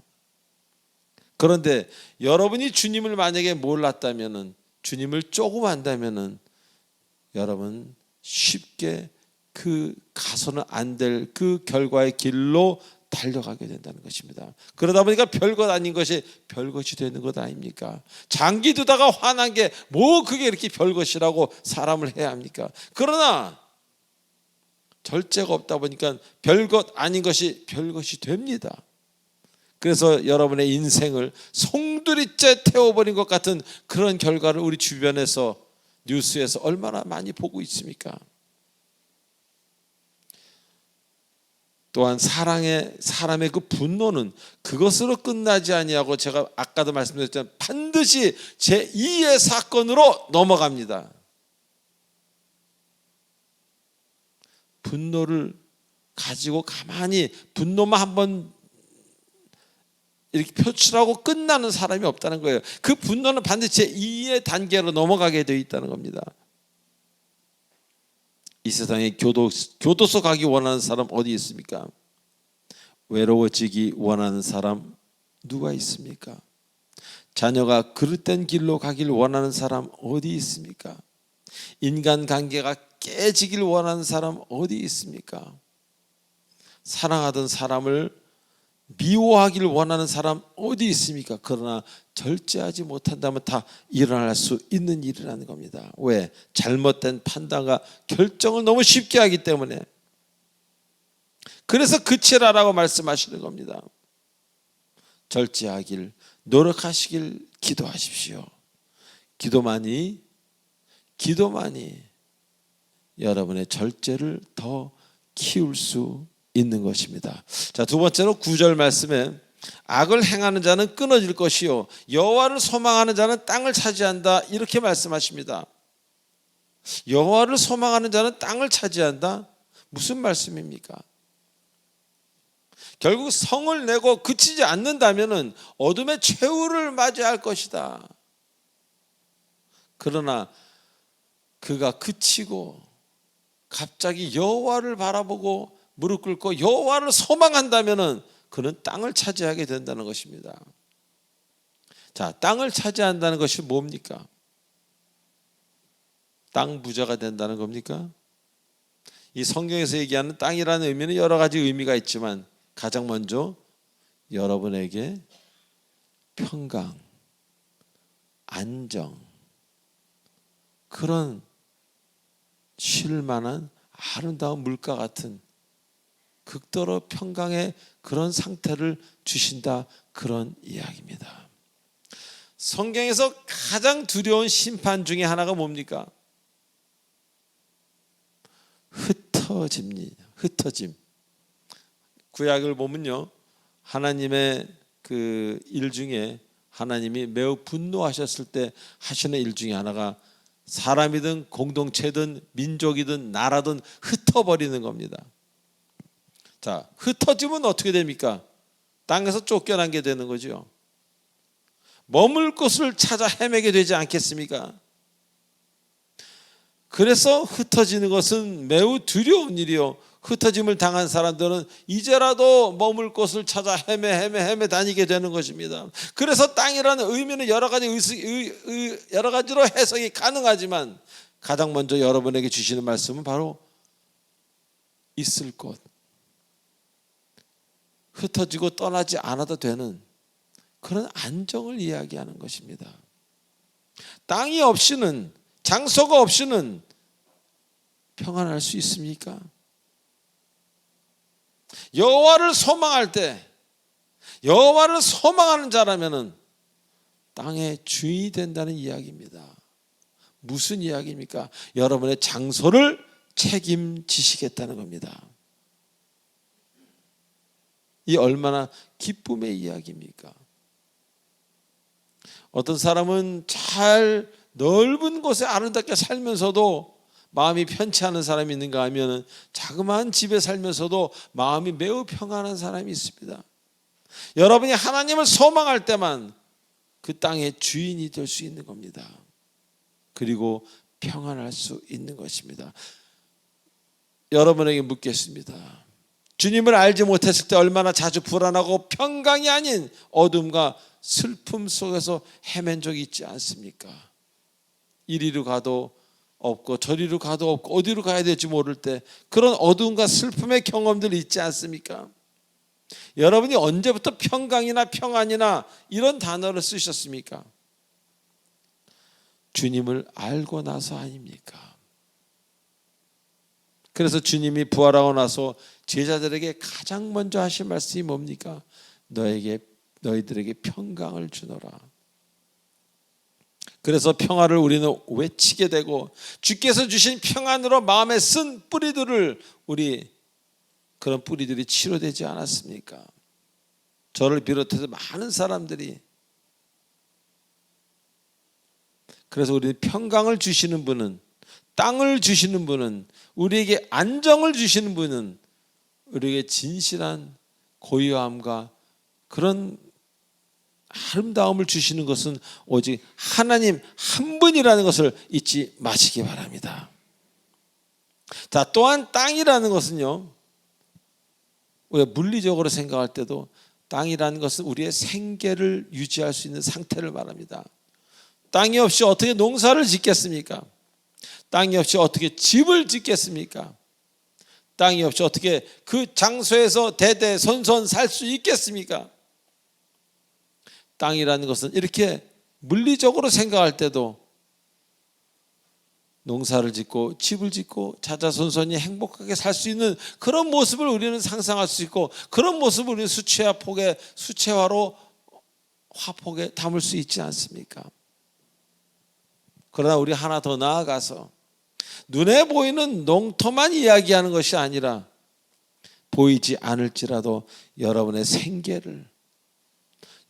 Speaker 1: 그런데 여러분이 주님을 만약에 몰랐다면은, 주님을 조금 안다면은 여러분 쉽게 그 가서는 안 될 그 결과의 길로 달려가게 된다는 것입니다. 그러다 보니까 별것 아닌 것이 별것이 되는 것 아닙니까? 장기 두다가 화난 게 뭐 그게 이렇게 별것이라고 사람을 해야 합니까? 그러나 절제가 없다 보니까 별것 아닌 것이 별것이 됩니다. 그래서 여러분의 인생을 송두리째 태워버린 것 같은 그런 결과를 우리 주변에서 뉴스에서 얼마나 많이 보고 있습니까? 또한 사람의 그 분노는 그것으로 끝나지 아니하고, 제가 아까도 말씀드렸지만 반드시 제2의 사건으로 넘어갑니다. 분노를 가지고 가만히 분노만 한번 이렇게 표출하고 끝나는 사람이 없다는 거예요. 그 분노는 반드시 제2의 단계로 넘어가게 되어 있다는 겁니다. 이 세상에 교도소 가기 원하는 사람 어디 있습니까? 외로워지기 원하는 사람 누가 있습니까? 자녀가 그릇된 길로 가길 원하는 사람 어디 있습니까? 인간관계가 깨지길 원하는 사람 어디 있습니까? 사랑하던 사람을 미워하기를 원하는 사람 어디 있습니까? 그러나 절제하지 못한다면 다 일어날 수 있는 일이라는 겁니다. 왜? 잘못된 판단과 결정을 너무 쉽게 하기 때문에. 그래서 그치라라고 말씀하시는 겁니다. 절제하길 노력하시길 기도하십시오. 기도만이 여러분의 절제를 더 키울 수 있는 것입니다. 자, 두 번째로 9절 말씀에 악을 행하는 자는 끊어질 것이요 여호와를 소망하는 자는 땅을 차지한다, 이렇게 말씀하십니다. 여호와를 소망하는 자는 땅을 차지한다? 무슨 말씀입니까? 결국 성을 내고 그치지 않는다면 어둠의 최후를 맞이할 것이다. 그러나 그가 그치고 갑자기 여호와를 바라보고 무릎 꿇고 여호와를 소망한다면 그는 땅을 차지하게 된다는 것입니다. 자, 땅을 차지한다는 것이 뭡니까? 땅 부자가 된다는 겁니까? 이 성경에서 얘기하는 땅이라는 의미는 여러 가지 의미가 있지만 가장 먼저 여러분에게 평강, 안정, 그런 쉴 만한 아름다운 물가 같은 극도로 평강의 그런 상태를 주신다, 그런 이야기입니다. 성경에서 가장 두려운 심판 중에 하나가 뭡니까? 흩어짐. 구약을 보면요, 하나님의 그 일 중에 하나님이 매우 분노하셨을 때 하시는 일 중에 하나가 사람이든 공동체든 민족이든 나라든 흩어버리는 겁니다. 자, 흩어지면 어떻게 됩니까? 땅에서 쫓겨나게 되는 거죠. 머물 곳을 찾아 헤매게 되지 않겠습니까? 그래서 흩어지는 것은 매우 두려운 일이요, 흩어짐을 당한 사람들은 이제라도 머물 곳을 찾아 헤매 다니게 되는 것입니다. 그래서 땅이라는 의미는 여러 가지로 해석이 가능하지만 가장 먼저 여러분에게 주시는 말씀은 바로 있을 곳, 흩어지고 떠나지 않아도 되는 그런 안정을 이야기하는 것입니다. 땅이 없이는, 장소가 없이는 평안할 수 있습니까? 여호와를 소망할 때, 여호와를 소망하는 자라면은 땅의 주인이 된다는 이야기입니다. 무슨 이야기입니까? 여러분의 장소를 책임지시겠다는 겁니다. 이 얼마나 기쁨의 이야기입니까? 어떤 사람은 잘 넓은 곳에 아름답게 살면서도 마음이 편치 않은 사람이 있는가 하면 자그마한 집에 살면서도 마음이 매우 평안한 사람이 있습니다. 여러분이 하나님을 소망할 때만 그 땅의 주인이 될 수 있는 겁니다. 그리고 평안할 수 있는 것입니다. 여러분에게 묻겠습니다. 주님을 알지 못했을 때 얼마나 자주 불안하고 평강이 아닌 어둠과 슬픔 속에서 헤맨 적이 있지 않습니까? 이리로 가도 없고 저리로 가도 없고 어디로 가야 될지 모를 때 그런 어둠과 슬픔의 경험들이 있지 않습니까? 여러분이 언제부터 평강이나 평안이나 이런 단어를 쓰셨습니까? 주님을 알고 나서 아닙니까? 그래서 주님이 부활하고 나서 제자들에게 가장 먼저 하신 말씀이 뭡니까? 너희들에게 평강을 주노라. 그래서 평화를 우리는 외치게 되고 주께서 주신 평안으로 마음에 쓴 뿌리들을 그런 뿌리들이 치료되지 않았습니까? 저를 비롯해서 많은 사람들이. 그래서 우리는 평강을 주시는 분은, 땅을 주시는 분은, 우리에게 안정을 주시는 분은 우리에게 진실한 고요함과 그런 아름다움을 주시는 것은 오직 하나님 한 분이라는 것을 잊지 마시기 바랍니다. 자, 또한 땅이라는 것은요, 우리가 물리적으로 생각할 때도 땅이라는 것은 우리의 생계를 유지할 수 있는 상태를 말합니다. 땅이 없이 어떻게 농사를 짓겠습니까? 땅이 없이 어떻게 집을 짓겠습니까? 땅이 없이 어떻게 그 장소에서 대대손손 살 수 있겠습니까? 땅이라는 것은 이렇게 물리적으로 생각할 때도 농사를 짓고 집을 짓고 자자손손이 행복하게 살 수 있는 그런 모습을 우리는 상상할 수 있고, 그런 모습을 우리는 수채화로 화폭에 담을 수 있지 않습니까? 그러나 우리 하나 더 나아가서 눈에 보이는 농토만 이야기하는 것이 아니라 보이지 않을지라도 여러분의 생계를,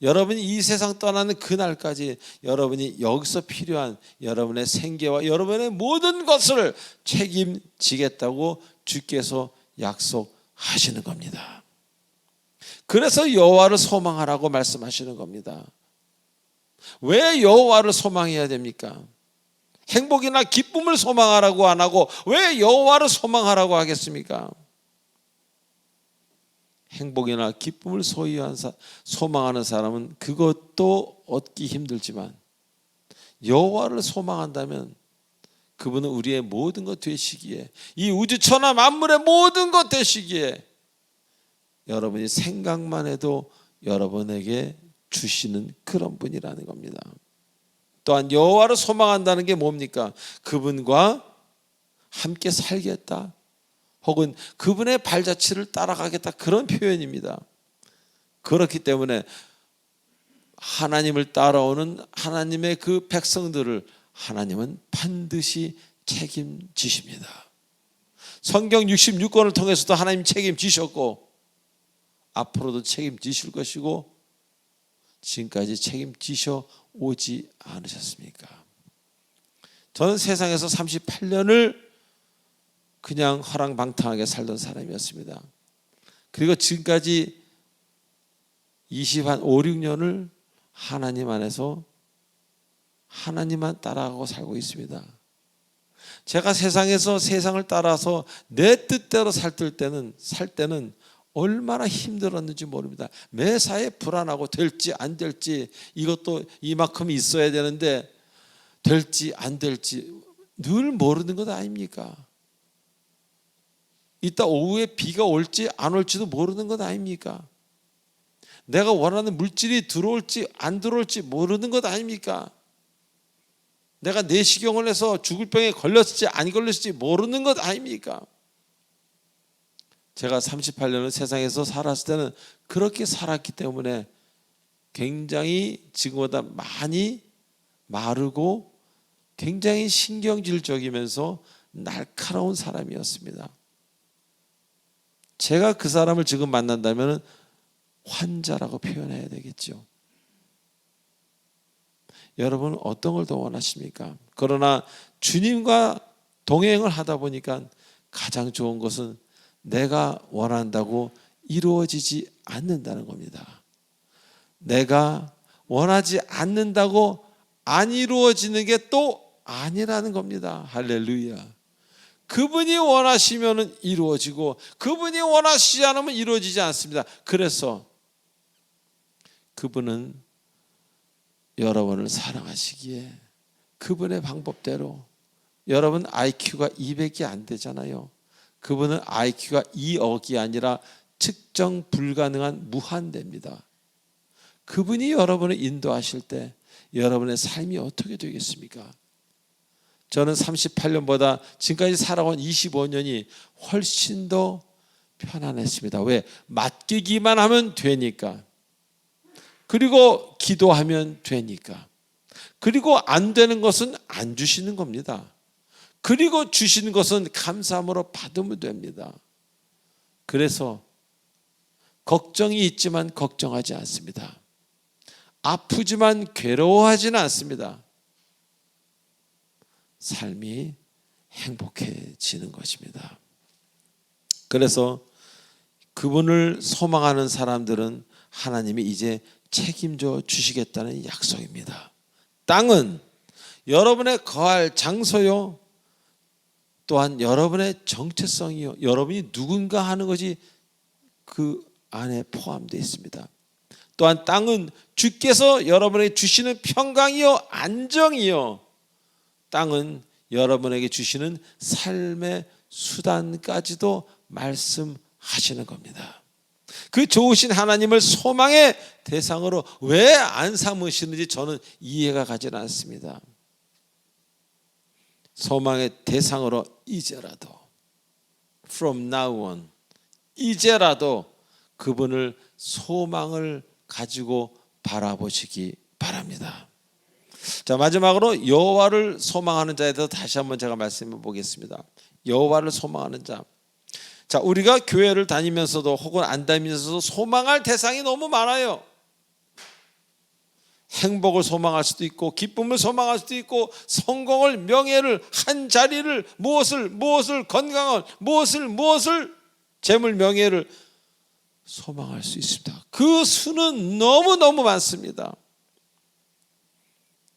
Speaker 1: 여러분이 이 세상 떠나는 그날까지 여러분이 여기서 필요한 여러분의 생계와 여러분의 모든 것을 책임지겠다고 주께서 약속하시는 겁니다. 그래서 여호와를 소망하라고 말씀하시는 겁니다. 왜 여호와를 소망해야 됩니까? 행복이나 기쁨을 소망하라고 안 하고 왜 여호와를 소망하라고 하겠습니까? 행복이나 기쁨을 소망하는 사람은 그것도 얻기 힘들지만 여호와를 소망한다면 그분은 우리의 모든 것 되시기에, 이 우주천하 만물의 모든 것 되시기에 여러분이 생각만 해도 여러분에게 주시는 그런 분이라는 겁니다. 또한 여호와를 소망한다는 게 뭡니까? 그분과 함께 살겠다, 혹은 그분의 발자취를 따라가겠다, 그런 표현입니다. 그렇기 때문에 하나님을 따라오는 하나님의 그 백성들을 하나님은 반드시 책임지십니다. 성경 66권을 통해서도 하나님 책임지셨고 앞으로도 책임지실 것이고 지금까지 책임지셔 오지 않으셨습니까? 저는 세상에서 38년을 그냥 허랑방탕하게 살던 사람이었습니다. 그리고 지금까지 5, 6년을 하나님 안에서 하나님만 따라가고 살고 있습니다. 제가 세상에서 세상을 따라서 내 뜻대로 살 때는 얼마나 힘들었는지 모릅니다. 매사에 불안하고 될지 안 될지, 이것도 이만큼 있어야 되는데 될지 안 될지 늘 모르는 것 아닙니까? 이따 오후에 비가 올지 안 올지도 모르는 것 아닙니까? 내가 원하는 물질이 들어올지 안 들어올지 모르는 것 아닙니까? 내가 내시경을 해서 죽을 병에 걸렸을지 안 걸렸을지 모르는 것 아닙니까? 제가 38년을 세상에서 살았을 때는 그렇게 살았기 때문에 굉장히 지금보다 많이 마르고 굉장히 신경질적이면서 날카로운 사람이었습니다. 제가 그 사람을 지금 만난다면 환자라고 표현해야 되겠죠. 여러분은 어떤 걸 더 원하십니까? 그러나 주님과 동행을 하다 보니까 가장 좋은 것은 내가 원한다고 이루어지지 않는다는 겁니다. 내가 원하지 않는다고 안 이루어지는 게 또 아니라는 겁니다. 할렐루야. 그분이 원하시면 이루어지고 그분이 원하시지 않으면 이루어지지 않습니다. 그래서 그분은 여러분을 사랑하시기에 그분의 방법대로, 여러분 IQ가 200이 안 되잖아요. 그분은 IQ가 2억이 아니라 측정 불가능한 무한대입니다. 그분이 여러분을 인도하실 때 여러분의 삶이 어떻게 되겠습니까? 저는 38년보다 지금까지 살아온 25년이 훨씬 더 편안했습니다. 왜? 맡기기만 하면 되니까. 그리고 기도하면 되니까. 그리고 안 되는 것은 안 주시는 겁니다. 그리고 주시는 것은 감사함으로 받으면 됩니다. 그래서 걱정이 있지만 걱정하지 않습니다. 아프지만 괴로워하지는 않습니다. 삶이 행복해지는 것입니다. 그래서 그분을 소망하는 사람들은 하나님이 이제 책임져 주시겠다는 약속입니다. 땅은 여러분의 거할 장소요, 또한 여러분의 정체성이요, 여러분이 누군가 하는 것이 그 안에 포함되어 있습니다. 또한 땅은 주께서 여러분에게 주시는 평강이요 안정이요, 땅은 여러분에게 주시는 삶의 수단까지도 말씀하시는 겁니다. 그 좋으신 하나님을 소망의 대상으로 왜 안 삼으시는지 저는 이해가 가지는 않습니다. 소망의 대상으로 이제라도, from now on, 이제라도 그분을 소망을 가지고 바라보시기 바랍니다. 자, 마지막으로 여호와를 소망하는 자에 대해서 다시 한번 제가 말씀해 보겠습니다. 여호와를 소망하는 자. 자, 우리가 교회를 다니면서도 혹은 안 다니면서도 소망할 대상이 너무 많아요. 행복을 소망할 수도 있고 기쁨을 소망할 수도 있고 성공을, 명예를, 한 자리를, 무엇을 건강을, 무엇을 재물, 명예를 소망할 수 있습니다. 그 수는 너무너무 많습니다.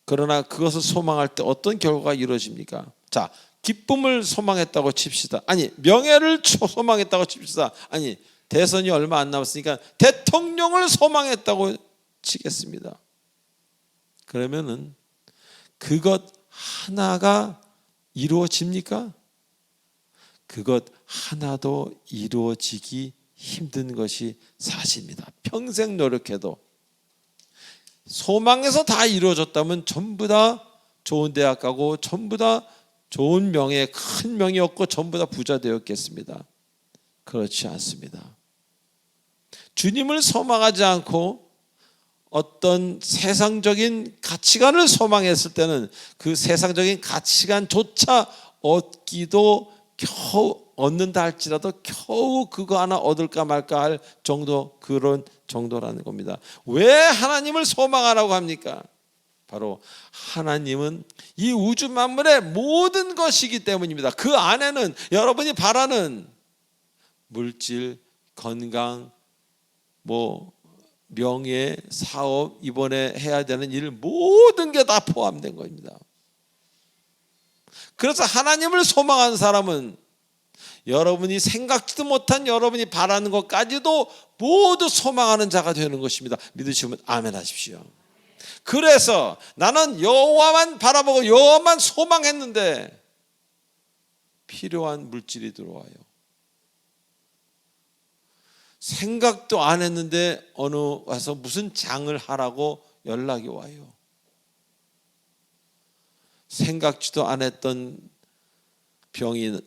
Speaker 1: 그러나 그것을 소망할 때 어떤 결과가 이루어집니까? 자, 기쁨을 소망했다고 칩시다. 아니, 명예를 소망했다고 칩시다. 아니, 대선이 얼마 안 남았으니까 대통령을 소망했다고 치겠습니다. 그러면은 그것 하나가 이루어집니까? 그것 하나도 이루어지기 힘든 것이 사실입니다. 평생 노력해도 소망에서 다 이루어졌다면 전부 다 좋은 대학 가고 전부 다 좋은 명예, 큰 명예 얻고 전부 다 부자 되었겠습니다. 그렇지 않습니다. 주님을 소망하지 않고 어떤 세상적인 가치관을 소망했을 때는 그 세상적인 가치관조차 얻기도 겨우 얻는다 할지라도 겨우 그거 하나 얻을까 말까 할 정도, 그런 정도라는 겁니다. 왜 하나님을 소망하라고 합니까? 바로 하나님은 이 우주 만물의 모든 것이기 때문입니다. 그 안에는 여러분이 바라는 물질, 건강, 명예, 사업, 이번에 해야 되는 일 모든 게 다 포함된 겁니다. 그래서 하나님을 소망하는 사람은 여러분이 생각지도 못한 여러분이 바라는 것까지도 모두 소망하는 자가 되는 것입니다. 믿으시면 아멘 하십시오. 그래서 나는 여호와만 바라보고 여호와만 소망했는데 필요한 물질이 들어와요. 생각도 안 했는데 어느 와서 무슨 장을 하라고 연락이 와요. 생각지도 안 했던 병이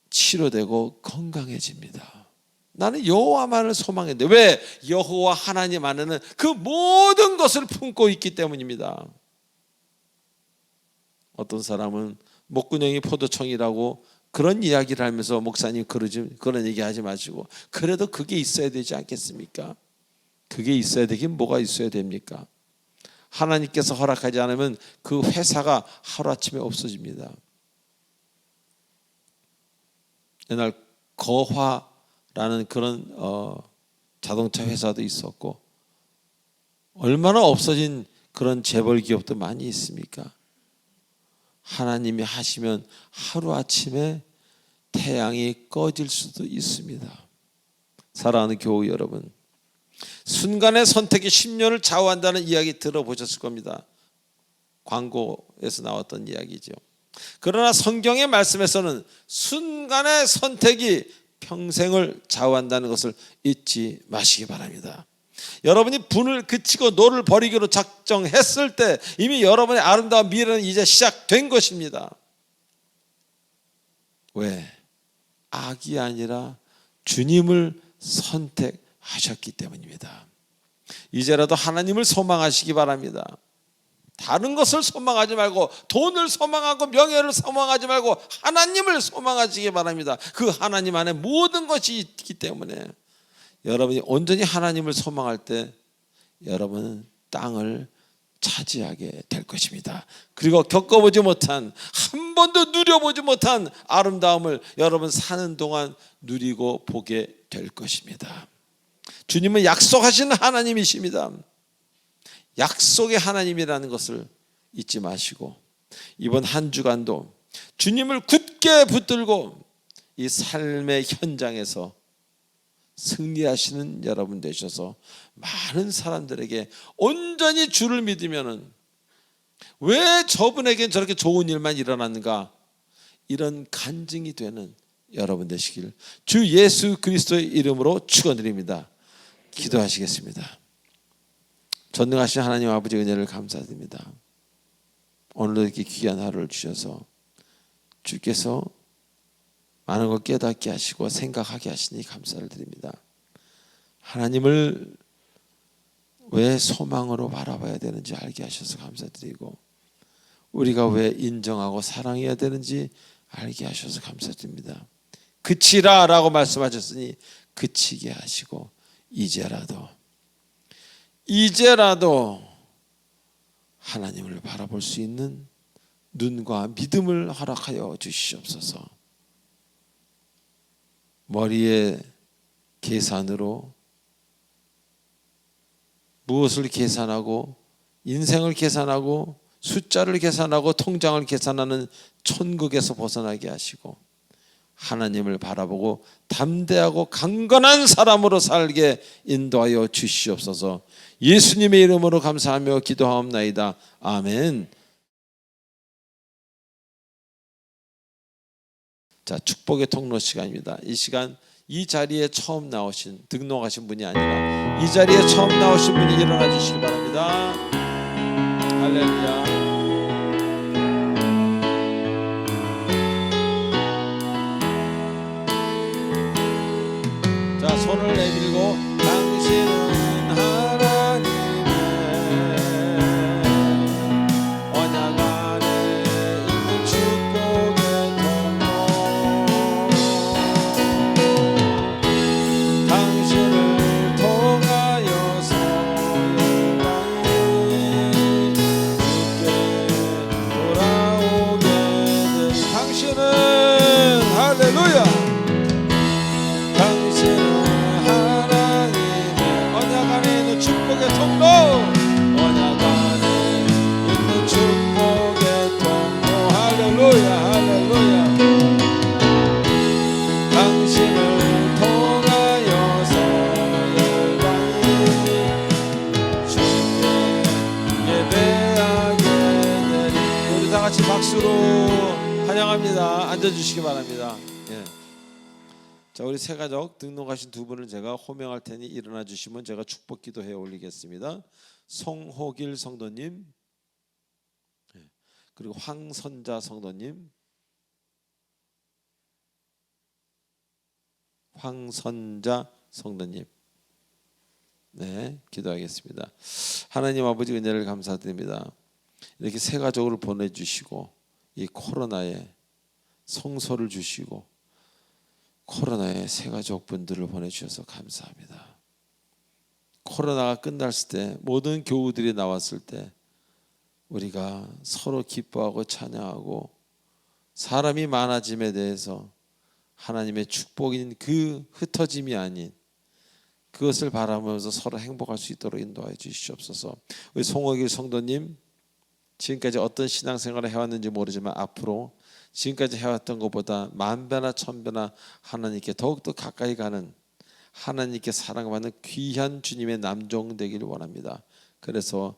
Speaker 1: 치료되고 건강해집니다. 나는 여호와만을 소망했는데 왜? 여호와 하나님 안에는 그 모든 것을 품고 있기 때문입니다. 어떤 사람은 목구멍이 포도청이라고 그런 이야기를 하면서 목사님 그런 얘기하지 마시고 그래도 그게 있어야 되지 않겠습니까? 그게 있어야 되긴 뭐가 있어야 됩니까? 하나님께서 허락하지 않으면 그 회사가 하루아침에 없어집니다. 옛날 거화라는 그런 자동차 회사도 있었고 얼마나 없어진 그런 재벌 기업도 많이 있습니까? 하나님이 하시면 하루아침에 태양이 꺼질 수도 있습니다. 사랑하는 교우 여러분, 순간의 선택이 10년을 좌우한다는 이야기 들어보셨을 겁니다. 광고에서 나왔던 이야기죠. 그러나 성경의 말씀에서는 순간의 선택이 평생을 좌우한다는 것을 잊지 마시기 바랍니다. 여러분이 분을 그치고 노를 버리기로 작정했을 때 이미 여러분의 아름다운 미래는 이제 시작된 것입니다. 왜? 악이 아니라 주님을 선택하셨기 때문입니다. 이제라도 하나님을 소망하시기 바랍니다. 다른 것을 소망하지 말고 돈을 소망하고 명예를 소망하지 말고 하나님을 소망하시기 바랍니다. 그 하나님 안에 모든 것이 있기 때문에 여러분이 온전히 하나님을 소망할 때 여러분은 땅을 차지하게 될 것입니다. 그리고 겪어보지 못한, 한 번도 누려보지 못한 아름다움을 여러분 사는 동안 누리고 보게 될 것입니다. 주님은 약속하신 하나님이십니다. 약속의 하나님이라는 것을 잊지 마시고 이번 한 주간도 주님을 굳게 붙들고 이 삶의 현장에서 승리하시는 여러분 되셔서 많은 사람들에게 온전히 주를 믿으면은 왜 저분에겐 저렇게 좋은 일만 일어났는가, 이런 간증이 되는 여러분 되시길 주 예수 그리스도의 이름으로 축원드립니다. 기도하시겠습니다. 전능하신 하나님 아버지 은혜를 감사드립니다. 오늘도 이렇게 귀한 하루를 주셔서 주께서 많은 걸 깨닫게 하시고 생각하게 하시니 감사를 드립니다. 하나님을 왜 소망으로 바라봐야 되는지 알게 하셔서 감사드리고 우리가 왜 인정하고 사랑해야 되는지 알게 하셔서 감사드립니다. 그치라 라고 말씀하셨으니 그치게 하시고 이제라도 하나님을 바라볼 수 있는 눈과 믿음을 허락하여 주시옵소서. 머리의 계산으로 무엇을 계산하고 인생을 계산하고 숫자를 계산하고 통장을 계산하는 천국에서 벗어나게 하시고 하나님을 바라보고 담대하고 강건한 사람으로 살게 인도하여 주시옵소서. 예수님의 이름으로 감사하며 기도하옵나이다. 아멘. 자, 축복의 통로 시간입니다. 이 시간 이 자리에 처음 나오신 등록하신 분이 아니라 이 자리에 처음 나오신 분이 일어나 주시기 바랍니다. 할렐루야. 자, 손을 내밀고 당신은 하나님의 언약 안에 있는 축복의 통로 당신을 통하여서 영광이 주께 돌아오게 된 당신은 할렐루야 축복의 통로 언약 안에 있는 축복의 통로 할렐루야 할렐루야 당신을 통하여서 영광이 주께 예배하게 되리. 우리 다같이 박수로 환영합니다. 앉아주시기 바랍니다. 예. 자, 우리 새 가족 등록하신 두 분을 제가 호명할 테니 일어나 주시면 제가 축복 기도해 올리겠습니다. 송호길 성도님, 그리고 황선자 성도님, 황선자 성도님, 네, 기도하겠습니다. 하나님 아버지 은혜를 감사드립니다. 이렇게 새 가족을 보내주시고 이 코로나에 성소를 주시고 코로나에 새 가족분들을 보내주셔서 감사합니다. 코로나가 끝났을 때 모든 교우들이 나왔을 때 우리가 서로 기뻐하고 찬양하고 사람이 많아짐에 대해서 하나님의 축복인 그 흩어짐이 아닌 그것을 바라보면서 서로 행복할 수 있도록 인도하여 주시옵소서. 우리 송호길 성도님 지금까지 어떤 신앙생활을 해왔는지 모르지만 앞으로 지금까지 해왔던 것보다 만배나 천배나 하나님께 더욱더 가까이 가는 하나님께 사랑받는 귀한 주님의 남종 되기를 원합니다. 그래서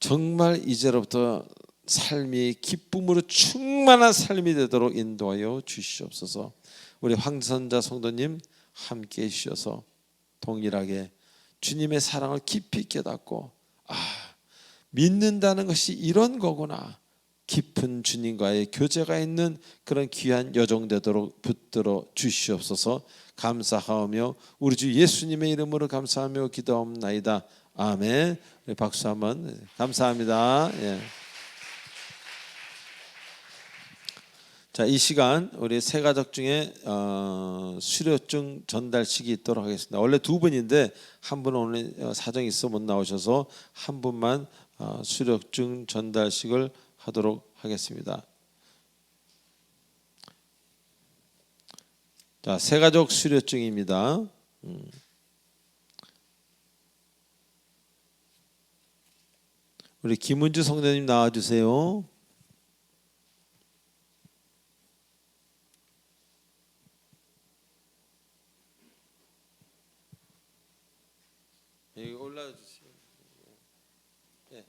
Speaker 1: 정말 이제로부터 삶이 기쁨으로 충만한 삶이 되도록 인도하여 주시옵소서. 우리 황선자 성도님 함께 해주셔서 동일하게 주님의 사랑을 깊이 깨닫고 믿는다는 것이 이런 거구나, 깊은 주님과의 교제가 있는 그런 귀한 여정 되도록 붙들어 주시옵소서. 감사하며 우리 주 예수님의 이름으로 감사하며 기도하옵나이다. 아멘. 박수 한번. 감사합니다. 예. 자, 이 시간 우리 새 가족 중에 수료증 전달식이 있도록 하겠습니다. 원래 두 분인데 한 분은 오늘 사정이 있어 못 나오셔서 한 분만 수료증 전달식을 하도록 하겠습니다. 자, 새 가족 수료증입니다. 우리 김은주 성도님 나와주세요. 여기 올라주세요. 네,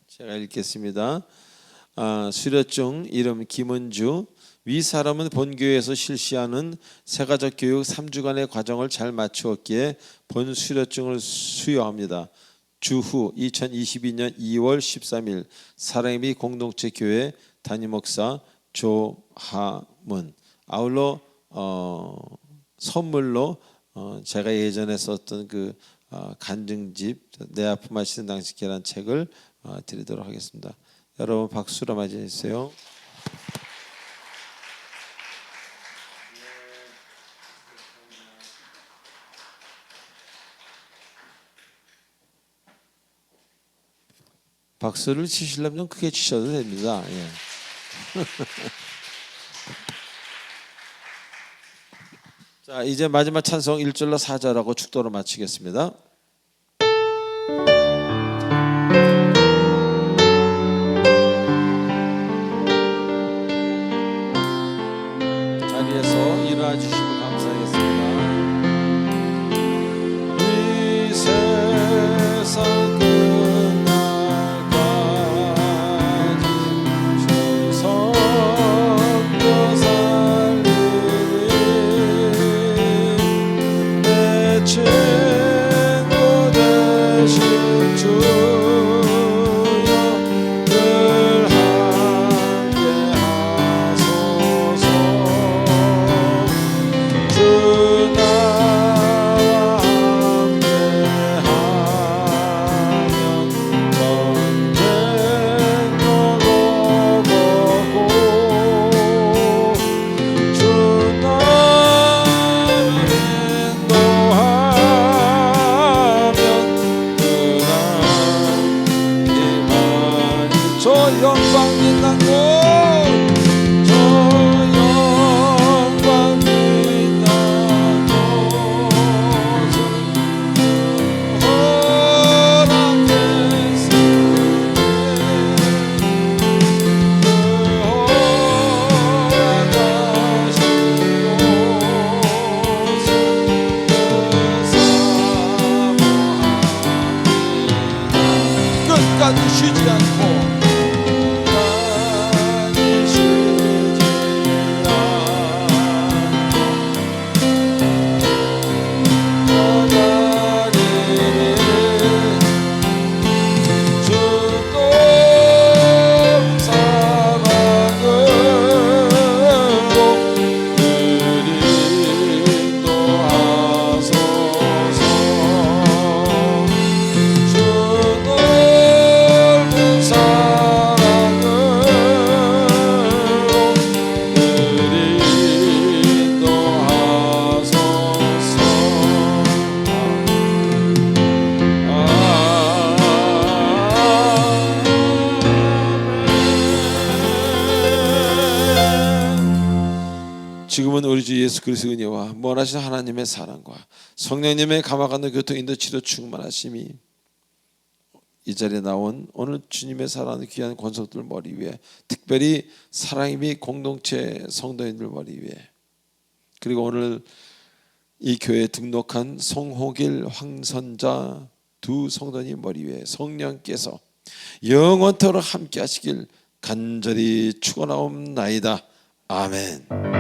Speaker 1: 제가 읽겠습니다. 수료증 이름 김은주. 위 사람은 본교회에서 실시하는 새가족 교육 3주간의 과정을 잘 마치었기에 본 수료증을 수여합니다. 주후 2022년 2월 13일 사랑의 공동체 교회 담임 목사 조하문. 아울러 선물로 제가 예전에 썼던 그 간증집 내 아픔 하시는 당신 계란 책을 드리도록 하겠습니다. 여러분 박수로 맞이해 주세요. 박수를 치시려면 크게 치셔도 됩니다. 예. 자, 이제 마지막 찬송 1절로 4절하고 축도로 마치겠습니다. 자리에서 일어나 주시면 감사하겠습니다. 이 세상 끝날까지 주 섬겨 살리리 내 친구 되신 주여 늘 함께 하소서. 주 나와 함께하면 전쟁도 넘어고 주 나를 인도하면 그날 이만이 저 영광 빛난 곳 저 영광 빛난 곳을 허락했으니 그 허락하신 곳을 사모합니다. 끝까지 쉬지 않고 끝까지 쉬지 않고 떠나리니 주도 사랑으로 늘 인도하소서. 주 넓은 사랑으로 늘 인도하소서. 아멘. 지금은 우리 주 예수 그리스도의 은혜와 무한하신 하나님의 사랑과 성령님의 감화감동 교통 인도 치료 충만하심이 이 자리에 나온 오늘 주님의 사랑하는 귀한 권속들 머리 위에, 특별히 사랑이 및 공동체 성도인들 머리 위에, 그리고 오늘 이 교회에 등록한 송호길 황선자 두 성도님 머리 위에 성령께서 영원토록 함께 하시길 간절히 축원하옵나이다. 아멘.